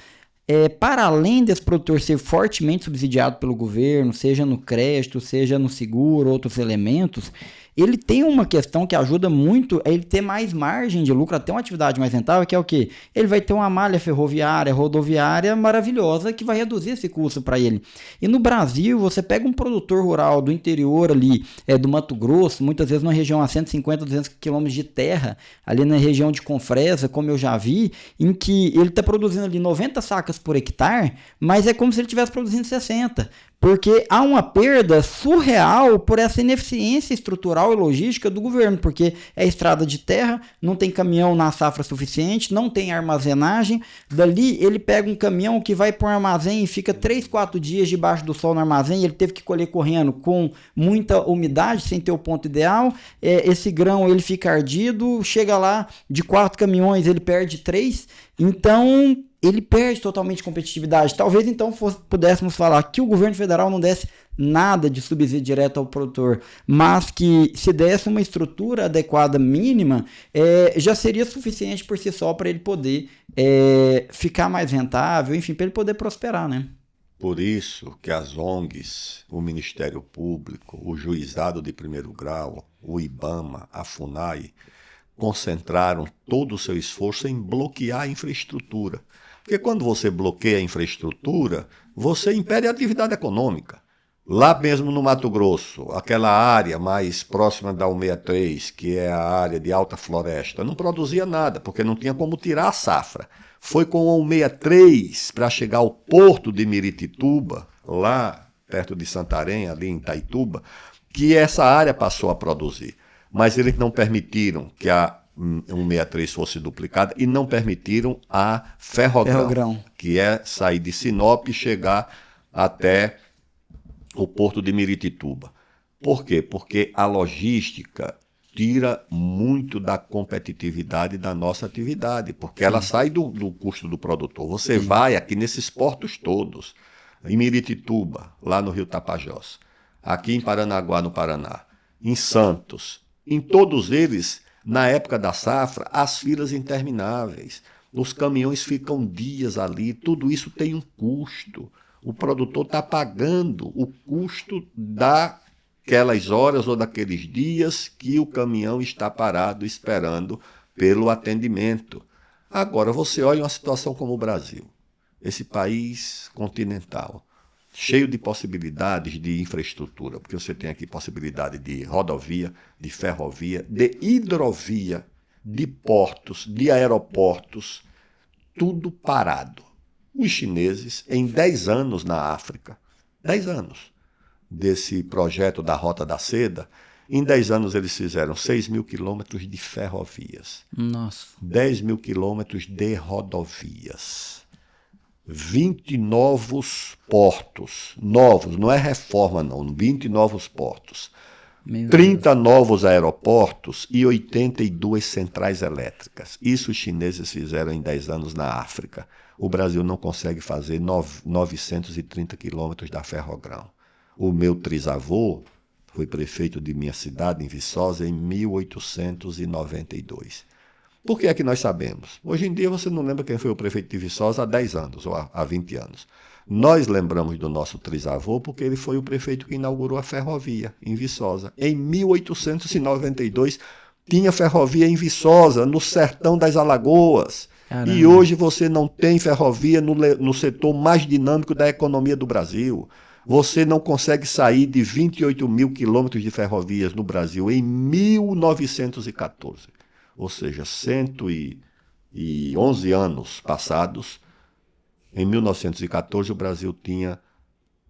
para além desse produtor ser fortemente subsidiado pelo governo, seja no crédito, seja no seguro, outros elementos, ele tem uma questão que ajuda muito a ele ter mais margem de lucro, até uma atividade mais rentável, que é o quê? Ele vai ter uma malha ferroviária, rodoviária maravilhosa que vai reduzir esse custo para ele. E no Brasil, você pega um produtor rural do interior ali, do Mato Grosso, muitas vezes numa região a 150, 200 quilômetros de terra, ali na região de Confresa, como eu já vi, em que ele está produzindo ali 90 sacas por hectare, mas é como se ele estivesse produzindo 60. Porque há uma perda surreal por essa ineficiência estrutural e logística do governo, porque é estrada de terra, não tem caminhão na safra suficiente, não tem armazenagem. Dali ele pega um caminhão que vai para um armazém e fica 3, 4 dias debaixo do sol no armazém, ele teve que colher correndo com muita umidade, sem ter o ponto ideal. Esse grão ele fica ardido, chega lá, de 4 caminhões ele perde 3. Então ele perde totalmente competitividade. Talvez então pudéssemos falar que o governo federal não desse nada de subsídio direto ao produtor, mas que se desse uma estrutura adequada mínima, já seria suficiente por si só para ele poder ficar mais rentável, enfim, para ele poder prosperar, né? Por isso que as ONGs, o Ministério Público, o Juizado de Primeiro Grau, o IBAMA, a FUNAI, concentraram todo o seu esforço em bloquear a infraestrutura. Porque quando você bloqueia a infraestrutura, você impede a atividade econômica. Lá mesmo no Mato Grosso, aquela área mais próxima da 163, que é a área de alta floresta, não produzia nada, porque não tinha como tirar a safra. Foi com a 163 para chegar ao porto de Miritituba, lá perto de Santarém, ali em Itaituba, que essa área passou a produzir. Mas eles não permitiram que a 163 fosse duplicada e não permitiram a Ferrogrão, que é sair de Sinop e chegar até o porto de Miritituba. Por quê? Porque a logística tira muito da competitividade da nossa atividade, porque ela sai do custo do produtor. Você vai aqui nesses portos todos, em Miritituba, lá no Rio Tapajós, aqui em Paranaguá, no Paraná, em Santos, em todos eles, na época da safra, as filas intermináveis, os caminhões ficam dias ali, tudo isso tem um custo. O produtor está pagando o custo daquelas horas ou daqueles dias que o caminhão está parado esperando pelo atendimento. Agora, você olha uma situação como o Brasil, esse país continental, cheio de possibilidades de infraestrutura, porque você tem aqui possibilidade de rodovia, de ferrovia, de hidrovia, de portos, de aeroportos, tudo parado. Os chineses, em 10 anos na África, 10 anos desse projeto da Rota da Seda, em 10 anos eles fizeram 6.000 quilômetros de ferrovias, Nossa. 10.000 quilômetros de rodovias, 20 novos portos, novos, não é reforma não, 20 novos portos, 30 novos aeroportos e 82 centrais elétricas. Isso os chineses fizeram em 10 anos na África. O Brasil não consegue fazer 930 quilômetros da Ferrogrão. O meu trisavô foi prefeito de minha cidade, em Viçosa, em 1892. Por que é que nós sabemos? Hoje em dia você não lembra quem foi o prefeito de Viçosa há 10 anos ou há 20 anos. Nós lembramos do nosso trisavô porque ele foi o prefeito que inaugurou a ferrovia em Viçosa. Em 1892 tinha ferrovia em Viçosa, no sertão das Alagoas. Caramba. E hoje você não tem ferrovia no setor mais dinâmico da economia do Brasil. Você não consegue sair de 28.000 quilômetros de ferrovias no Brasil em 1914. Ou seja, 111 anos passados, em 1914 o Brasil tinha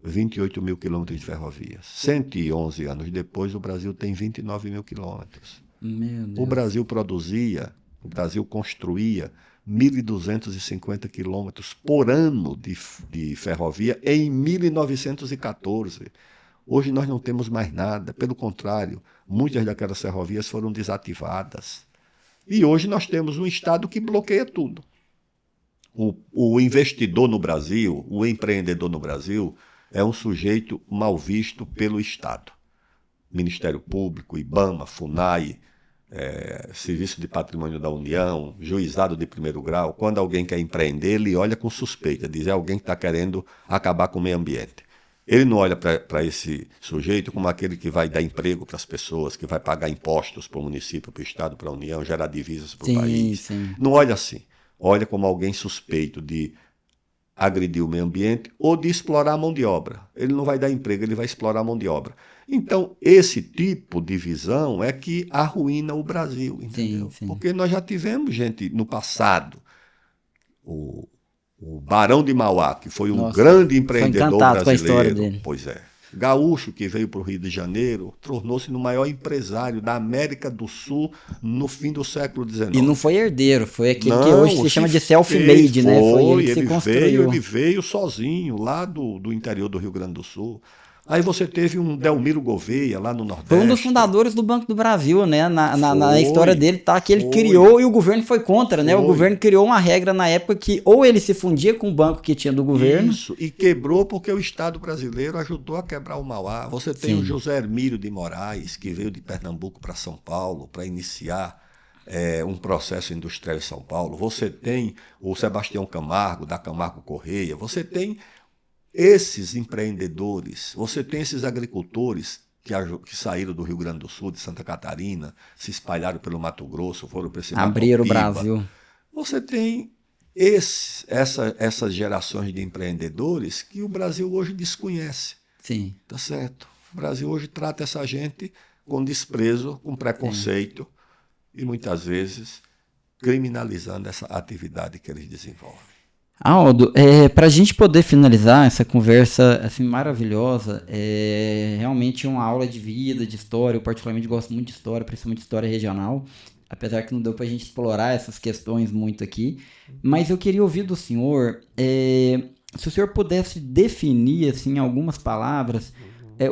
28.000 quilômetros de ferrovias. 111 anos depois o Brasil tem 29.000 quilômetros. O Brasil construía 1.250 quilômetros por ano de ferrovia em 1914. Hoje nós não temos mais nada, pelo contrário, muitas daquelas ferrovias foram desativadas. E hoje nós temos um Estado que bloqueia tudo. O investidor no Brasil, o empreendedor no Brasil, é um sujeito mal visto pelo Estado. Ministério Público, IBAMA, FUNAI, Serviço de Patrimônio da União, Juizado de Primeiro Grau. Quando alguém quer empreender, ele olha com suspeita, diz é alguém que está querendo acabar com o meio ambiente. Ele não olha para esse sujeito como aquele que vai dar emprego para as pessoas, que vai pagar impostos para o município, para o Estado, para a União, gerar divisas para o país. Sim. Não olha assim. Olha como alguém suspeito de agredir o meio ambiente ou de explorar a mão de obra. Ele não vai dar emprego, ele vai explorar a mão de obra. Então, esse tipo de visão é que arruína o Brasil, entendeu? Sim. Porque nós já tivemos gente no passado, o Barão de Mauá, que foi um grande empreendedor encantado com a história brasileiro. dele. Pois é. Gaúcho, que veio para o Rio de Janeiro, tornou-se no maior empresário da América do Sul no fim do século XIX. E não foi herdeiro, foi aquele que hoje se chama de self-made, né? Foi ele que se construiu. Ele veio sozinho, lá do interior do Rio Grande do Sul. Aí você teve um Delmiro Gouveia, lá no Nordeste. Foi um dos fundadores do Banco do Brasil, né? Na história dele tá que ele criou e o governo foi contra, né? O governo criou uma regra na época que ou ele se fundia com o banco que tinha do governo. Isso, e quebrou porque o Estado brasileiro ajudou a quebrar o Mauá. Você tem o José Hermílio de Moraes, que veio de Pernambuco para São Paulo para iniciar um processo industrial em São Paulo. Você tem o Sebastião Camargo, da Camargo Correia. Você tem esses empreendedores, você tem esses agricultores que saíram do Rio Grande do Sul, de Santa Catarina, se espalharam pelo Mato Grosso, foram para esse abriram o Matopiba. Brasil. Você tem essas gerações de empreendedores que o Brasil hoje desconhece. Sim. Tá certo? O Brasil hoje trata essa gente com desprezo, com preconceito e muitas vezes criminalizando essa atividade que eles desenvolvem. Aldo, para a gente poder finalizar essa conversa assim, maravilhosa, realmente uma aula de vida, de história. Eu particularmente gosto muito de história, principalmente história regional, apesar que não deu para a gente explorar essas questões muito aqui. Mas eu queria ouvir do senhor, se o senhor pudesse definir assim, em algumas palavras,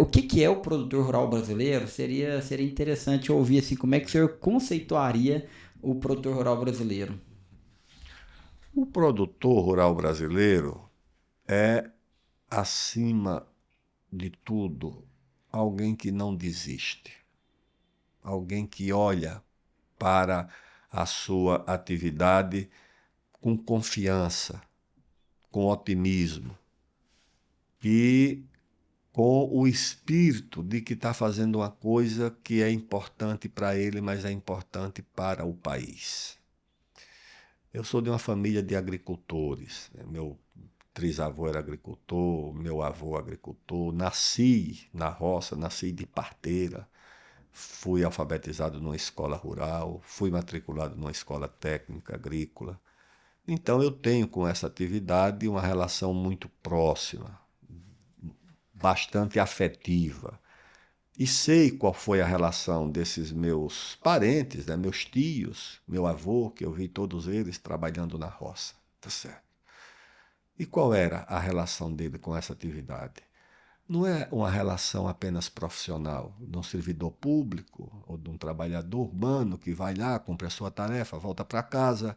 o que é o produtor rural brasileiro, seria interessante ouvir assim, como é que o senhor conceituaria o produtor rural brasileiro. O produtor rural brasileiro é, acima de tudo, alguém que não desiste, alguém que olha para a sua atividade com confiança, com otimismo e com o espírito de que está fazendo uma coisa que é importante para ele, mas é importante para o país. Eu sou de uma família de agricultores. Meu trisavô era agricultor, meu avô agricultor. Nasci na roça, nasci de parteira. Fui alfabetizado numa escola rural, fui matriculado numa escola técnica agrícola. Então eu tenho com essa atividade uma relação muito próxima, bastante afetiva. E sei qual foi a relação desses meus parentes, né, meus tios, meu avô, que eu vi todos eles trabalhando na roça, tá certo? E qual era a relação dele com essa atividade? Não é uma relação apenas profissional, de um servidor público ou de um trabalhador urbano que vai lá, cumpre a sua tarefa, volta para casa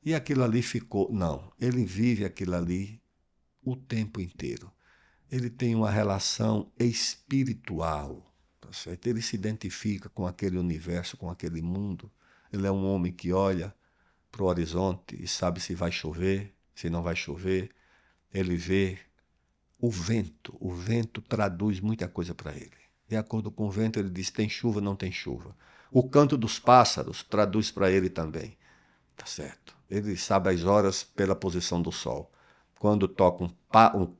e aquilo ali ficou. Não, ele vive aquilo ali o tempo inteiro. Ele tem uma relação espiritual. Tá certo? Ele se identifica com aquele universo, com aquele mundo. Ele é um homem que olha para o horizonte e sabe se vai chover, se não vai chover. Ele vê o vento. O vento traduz muita coisa para ele. De acordo com o vento, ele diz tem chuva, não tem chuva. O canto dos pássaros traduz para ele também. Tá certo? Ele sabe as horas pela posição do sol. Quando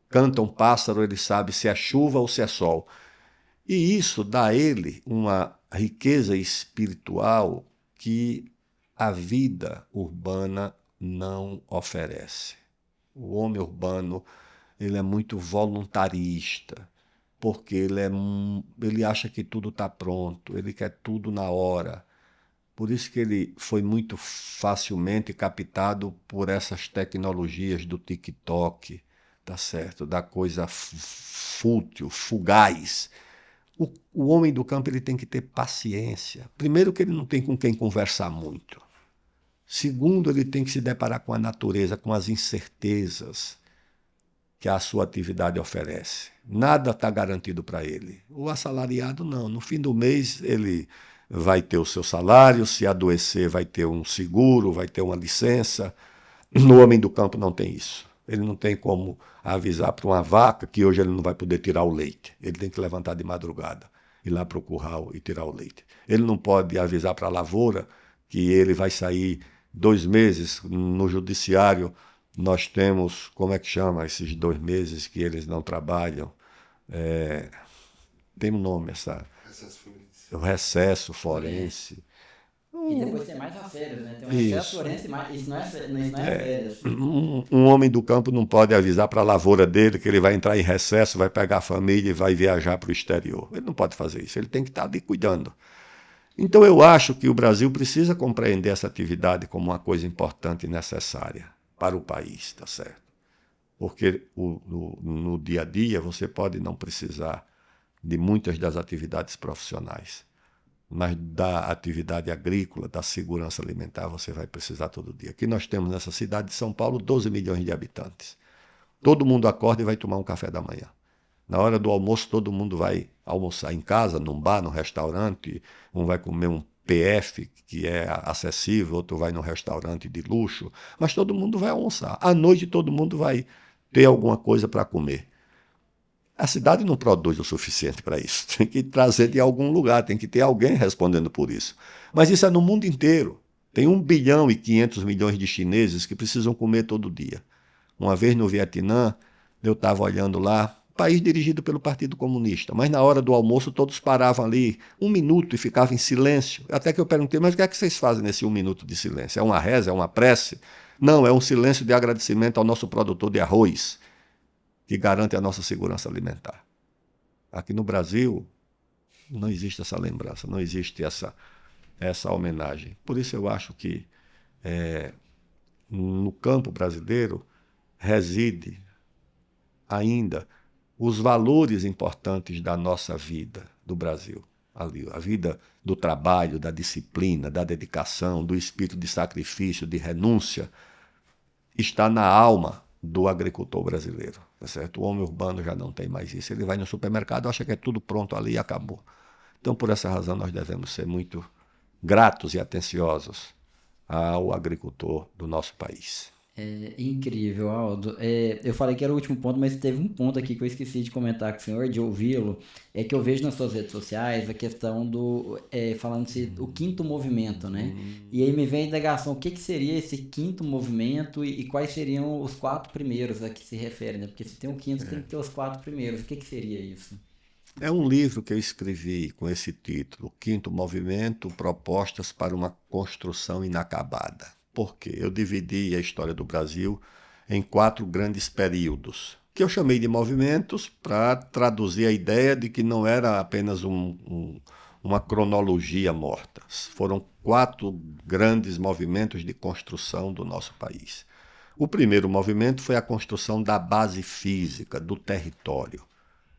canta um pássaro, ele sabe se é chuva ou se é sol. E isso dá a ele uma riqueza espiritual que a vida urbana não oferece. O homem urbano ele é muito voluntarista, porque ele acha que tudo está pronto, ele quer tudo na hora. Por isso que ele foi muito facilmente captado por essas tecnologias do TikTok, tá certo? Da coisa fútil, fugaz. O homem do campo ele tem que ter paciência. Primeiro que ele não tem com quem conversar muito. Segundo, ele tem que se deparar com a natureza, com as incertezas que a sua atividade oferece. Nada está garantido para ele. O assalariado não. No fim do mês ele vai ter o seu salário, se adoecer vai ter um seguro, vai ter uma licença. No homem do campo não tem isso. Ele não tem como avisar para uma vaca que hoje ele não vai poder tirar o leite. Ele tem que levantar de madrugada, ir lá para o curral e tirar o leite. Ele não pode avisar para a lavoura que ele vai sair 2 meses no judiciário. Nós temos, como é que chama esses 2 meses que eles não trabalham? Tem um nome, o recesso forense. E depois tem mais as férias, né? Tem um recesso forense, isso não é férias. Um homem do campo não pode avisar para a lavoura dele que ele vai entrar em recesso, vai pegar a família e vai viajar para o exterior. Ele não pode fazer isso, ele tem que estar ali cuidando. Então eu acho que o Brasil precisa compreender essa atividade como uma coisa importante e necessária para o país, tá certo? Porque no dia a dia você pode não precisar de muitas das atividades profissionais, mas da atividade agrícola, da segurança alimentar, você vai precisar todo dia. Aqui nós temos nessa cidade de São Paulo 12 milhões de habitantes. Todo mundo acorda e vai tomar um café da manhã. Na hora do almoço, todo mundo vai almoçar em casa, num bar, num restaurante, um vai comer um PF, que é acessível, outro vai num restaurante de luxo, mas todo mundo vai almoçar. À noite, todo mundo vai ter alguma coisa para comer. A cidade não produz o suficiente para isso. Tem que trazer de algum lugar, tem que ter alguém respondendo por isso. Mas isso é no mundo inteiro. Tem 1 bilhão e 500 milhões de chineses que precisam comer todo dia. Uma vez no Vietnã, eu estava olhando lá, país dirigido pelo Partido Comunista, mas na hora do almoço todos paravam ali 1 minuto e ficavam em silêncio. Até que eu perguntei, mas o que é que vocês fazem nesse 1 minuto de silêncio? É uma reza, é uma prece? Não, é um silêncio de agradecimento ao nosso produtor de arroz, que garante a nossa segurança alimentar. Aqui no Brasil não existe essa lembrança, não existe essa homenagem. Por isso eu acho que no campo brasileiro reside ainda os valores importantes da nossa vida do Brasil. Ali, a vida do trabalho, da disciplina, da dedicação, do espírito de sacrifício, de renúncia, está na alma do agricultor brasileiro. Tá certo? O homem urbano já não tem mais isso. Ele vai no supermercado, acha que é tudo pronto ali e acabou. Então, por essa razão, nós devemos ser muito gratos e atenciosos ao agricultor do nosso país. É incrível, Aldo. Eu falei que era o último ponto, mas teve um ponto aqui que eu esqueci de comentar com o senhor, de ouvi-lo, é que eu vejo nas suas redes sociais a questão falando-se o quinto movimento, né? E aí me vem a indagação, o que seria esse quinto movimento e quais seriam os 4 primeiros a que se refere, né? Porque se tem um quinto, tem que ter os 4 primeiros. O que seria isso? É um livro que eu escrevi com esse título, Quinto Movimento, Propostas para uma Construção Inacabada. Por quê? Eu dividi a história do Brasil em 4 grandes períodos, que eu chamei de movimentos para traduzir a ideia de que não era apenas uma cronologia morta. Foram 4 grandes movimentos de construção do nosso país. O primeiro movimento foi a construção da base física, do território.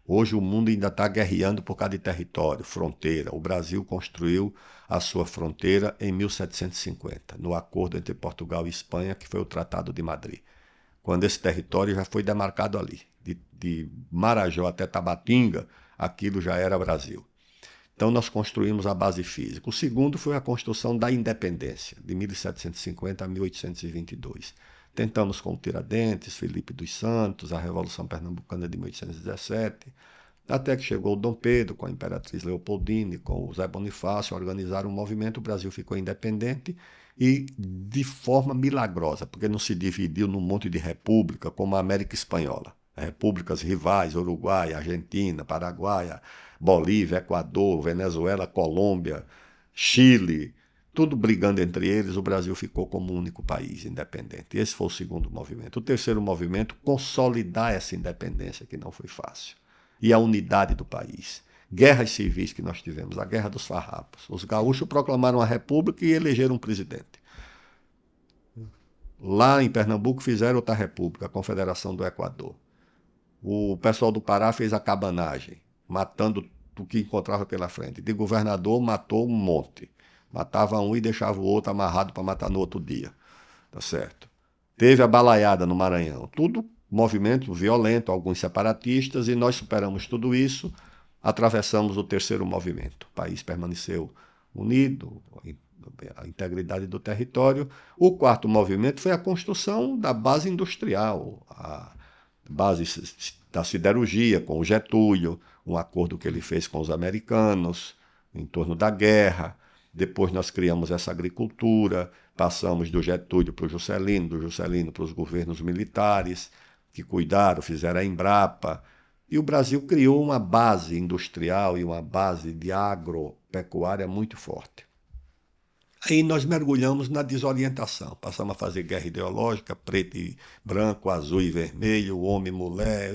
Hoje o mundo ainda está guerreando por causa de território, fronteira. O Brasil construiu a sua fronteira em 1750, no acordo entre Portugal e Espanha, que foi o Tratado de Madrid. Quando esse território já foi demarcado ali, de Marajó até Tabatinga, aquilo já era Brasil. Então nós construímos a base física. O segundo foi a construção da independência, de 1750 a 1822. Tentamos com o Tiradentes, Felipe dos Santos, a Revolução Pernambucana de 1817, até que chegou o Dom Pedro, com a Imperatriz Leopoldine, com o Zé Bonifácio, organizaram um movimento, o Brasil ficou independente e de forma milagrosa, porque não se dividiu num monte de república como a América Espanhola. Repúblicas rivais, Uruguai, Argentina, Paraguai, Bolívia, Equador, Venezuela, Colômbia, Chile, tudo brigando entre eles, o Brasil ficou como um único país independente. Esse foi o segundo movimento. O terceiro movimento, consolidar essa independência, que não foi fácil, e a unidade do país. Guerras civis que nós tivemos, a Guerra dos Farrapos. Os gaúchos proclamaram a república e elegeram um presidente. Lá em Pernambuco fizeram outra república, a Confederação do Equador. O pessoal do Pará fez a cabanagem, matando o que encontrava pela frente. De governador, matou um monte. Matava um e deixava o outro amarrado para matar no outro dia. Tá certo? Teve a balaiada no Maranhão. Tudo movimento violento, alguns separatistas, e nós superamos tudo isso, atravessamos o terceiro movimento. O país permaneceu unido, a integridade do território. O quarto movimento foi a construção da base industrial, a base da siderurgia, com o Getúlio, um acordo que ele fez com os americanos em torno da guerra. Depois nós criamos essa agricultura, passamos do Getúlio para o Juscelino, do Juscelino para os governos militares, que cuidaram, fizeram a Embrapa. E o Brasil criou uma base industrial e uma base de agropecuária muito forte. Aí nós mergulhamos na desorientação, passamos a fazer guerra ideológica, preto e branco, azul e vermelho, homem e mulher,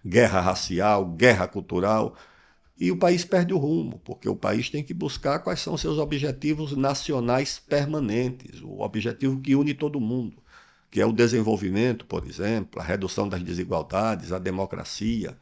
guerra racial, guerra cultural, e o país perde o rumo, porque o país tem que buscar quais são seus objetivos nacionais permanentes, o objetivo que une todo mundo, que é o desenvolvimento, por exemplo, a redução das desigualdades, a democracia.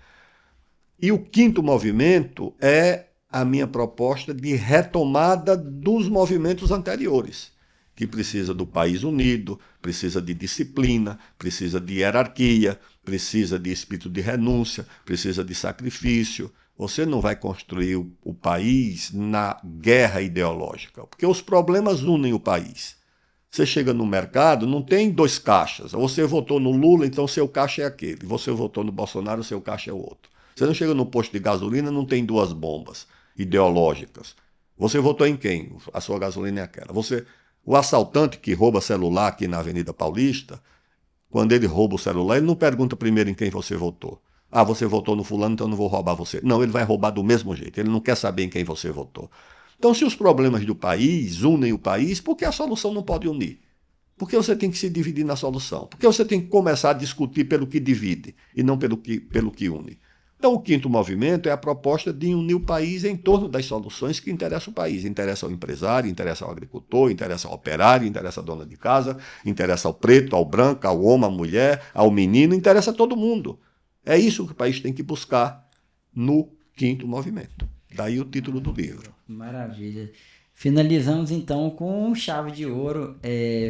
E o quinto movimento é a minha proposta de retomada dos movimentos anteriores, que precisa do país unido, precisa de disciplina, precisa de hierarquia, precisa de espírito de renúncia, precisa de sacrifício. Você não vai construir o país na guerra ideológica, porque os problemas unem o país. Você chega no mercado, não tem dois caixas. Você votou no Lula, então seu caixa é aquele. Você votou no Bolsonaro, seu caixa é o outro. Você não chega no posto de gasolina, não tem duas bombas ideológicas. Você votou em quem? A sua gasolina é aquela. O assaltante que rouba celular aqui na Avenida Paulista, quando ele rouba o celular, ele não pergunta primeiro em quem você votou. Ah, você votou no fulano, então eu não vou roubar você. Não, ele vai roubar do mesmo jeito. Ele não quer saber em quem você votou. Então, se os problemas do país unem o país, por que a solução não pode unir? Por que você tem que se dividir na solução? Por que você tem que começar a discutir pelo que divide e não pelo que une? Então, o quinto movimento é a proposta de unir o país em torno das soluções que interessam o país. Interessa ao empresário, interessa ao agricultor, interessa ao operário, interessa à dona de casa, interessa ao preto, ao branco, ao homem, à mulher, ao menino, interessa a todo mundo. É isso que o país tem que buscar no quinto movimento. Daí o título do livro. Maravilha. Finalizamos então com chave de ouro.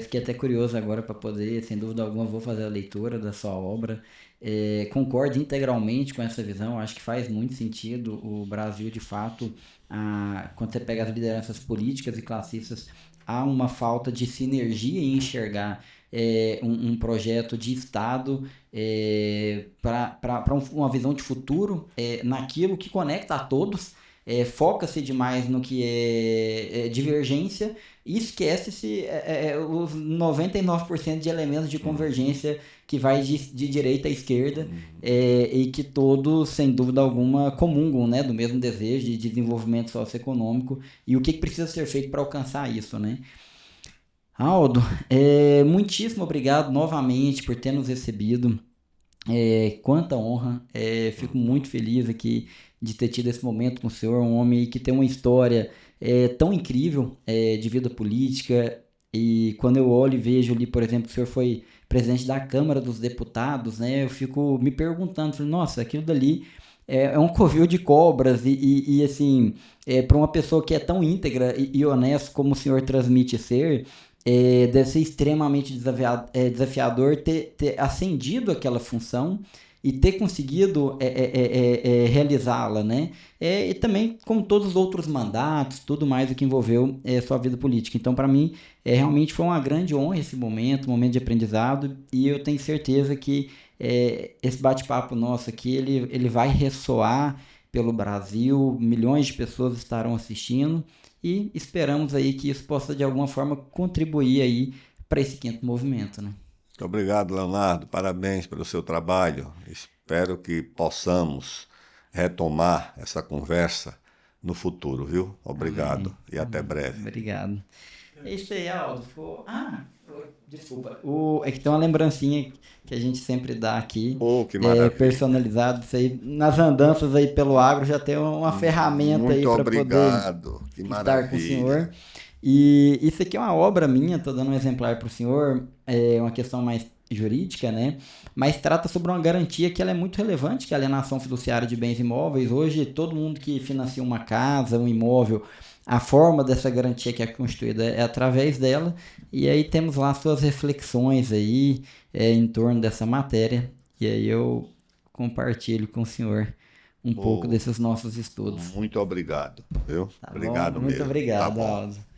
Fiquei até curioso agora para poder, sem dúvida alguma, vou fazer a leitura da sua obra. Concordo integralmente com essa visão, acho que faz muito sentido. O Brasil, de fato, quando você pega as lideranças políticas e classistas, há uma falta de sinergia em enxergar um projeto de Estado para uma visão de futuro naquilo que conecta a todos. Foca-se demais no que é divergência e esquece-se os 99% de elementos de convergência que vai de direita à esquerda e que todos, sem dúvida alguma, comungam, né, do mesmo desejo de desenvolvimento socioeconômico e o que precisa ser feito para alcançar isso, né? Aldo, muitíssimo obrigado novamente por ter nos recebido. Quanta honra, fico muito feliz aqui de ter tido esse momento com o senhor, um homem que tem uma história tão incrível de vida política, e quando eu olho e vejo ali, por exemplo, que o senhor foi presidente da Câmara dos Deputados, né, eu fico me perguntando, nossa, aquilo dali é um covil de cobras, e assim, para uma pessoa que é tão íntegra e honesta como o senhor transmite ser, deve ser extremamente desafiador ter ascendido aquela função e ter conseguido realizá-la, né? E também com todos os outros mandatos, tudo mais o que envolveu sua vida política. Então, para mim, realmente foi uma grande honra esse momento, um momento de aprendizado, e eu tenho certeza que esse bate-papo nosso aqui, ele vai ressoar pelo Brasil, milhões de pessoas estarão assistindo, e esperamos aí que isso possa de alguma forma contribuir aí para esse quinto movimento, né? Muito obrigado, Leonardo. Parabéns pelo seu trabalho. Espero que possamos retomar essa conversa no futuro, viu? Obrigado. E até breve. Obrigado. É isso aí, Aldo. Desculpa. É que tem uma lembrancinha que a gente sempre dá aqui. Que maravilha. Personalizado. Isso aí, nas andanças aí pelo agro, já tem uma ferramenta aí para poder que estar com o senhor. E isso aqui é uma obra minha, estou dando um exemplar para o senhor, é uma questão mais jurídica, né? Mas trata sobre uma garantia que ela é muito relevante, que é a alienação fiduciária de bens imóveis. Hoje, todo mundo que financia uma casa, um imóvel, a forma dessa garantia que é constituída é através dela. E aí temos lá suas reflexões aí em torno dessa matéria. E aí eu compartilho com o senhor um pouco Ô, desses nossos estudos. muito obrigado, viu? Tá bom? Obrigado Muito mesmo. Tá obrigado, bom. Aldo.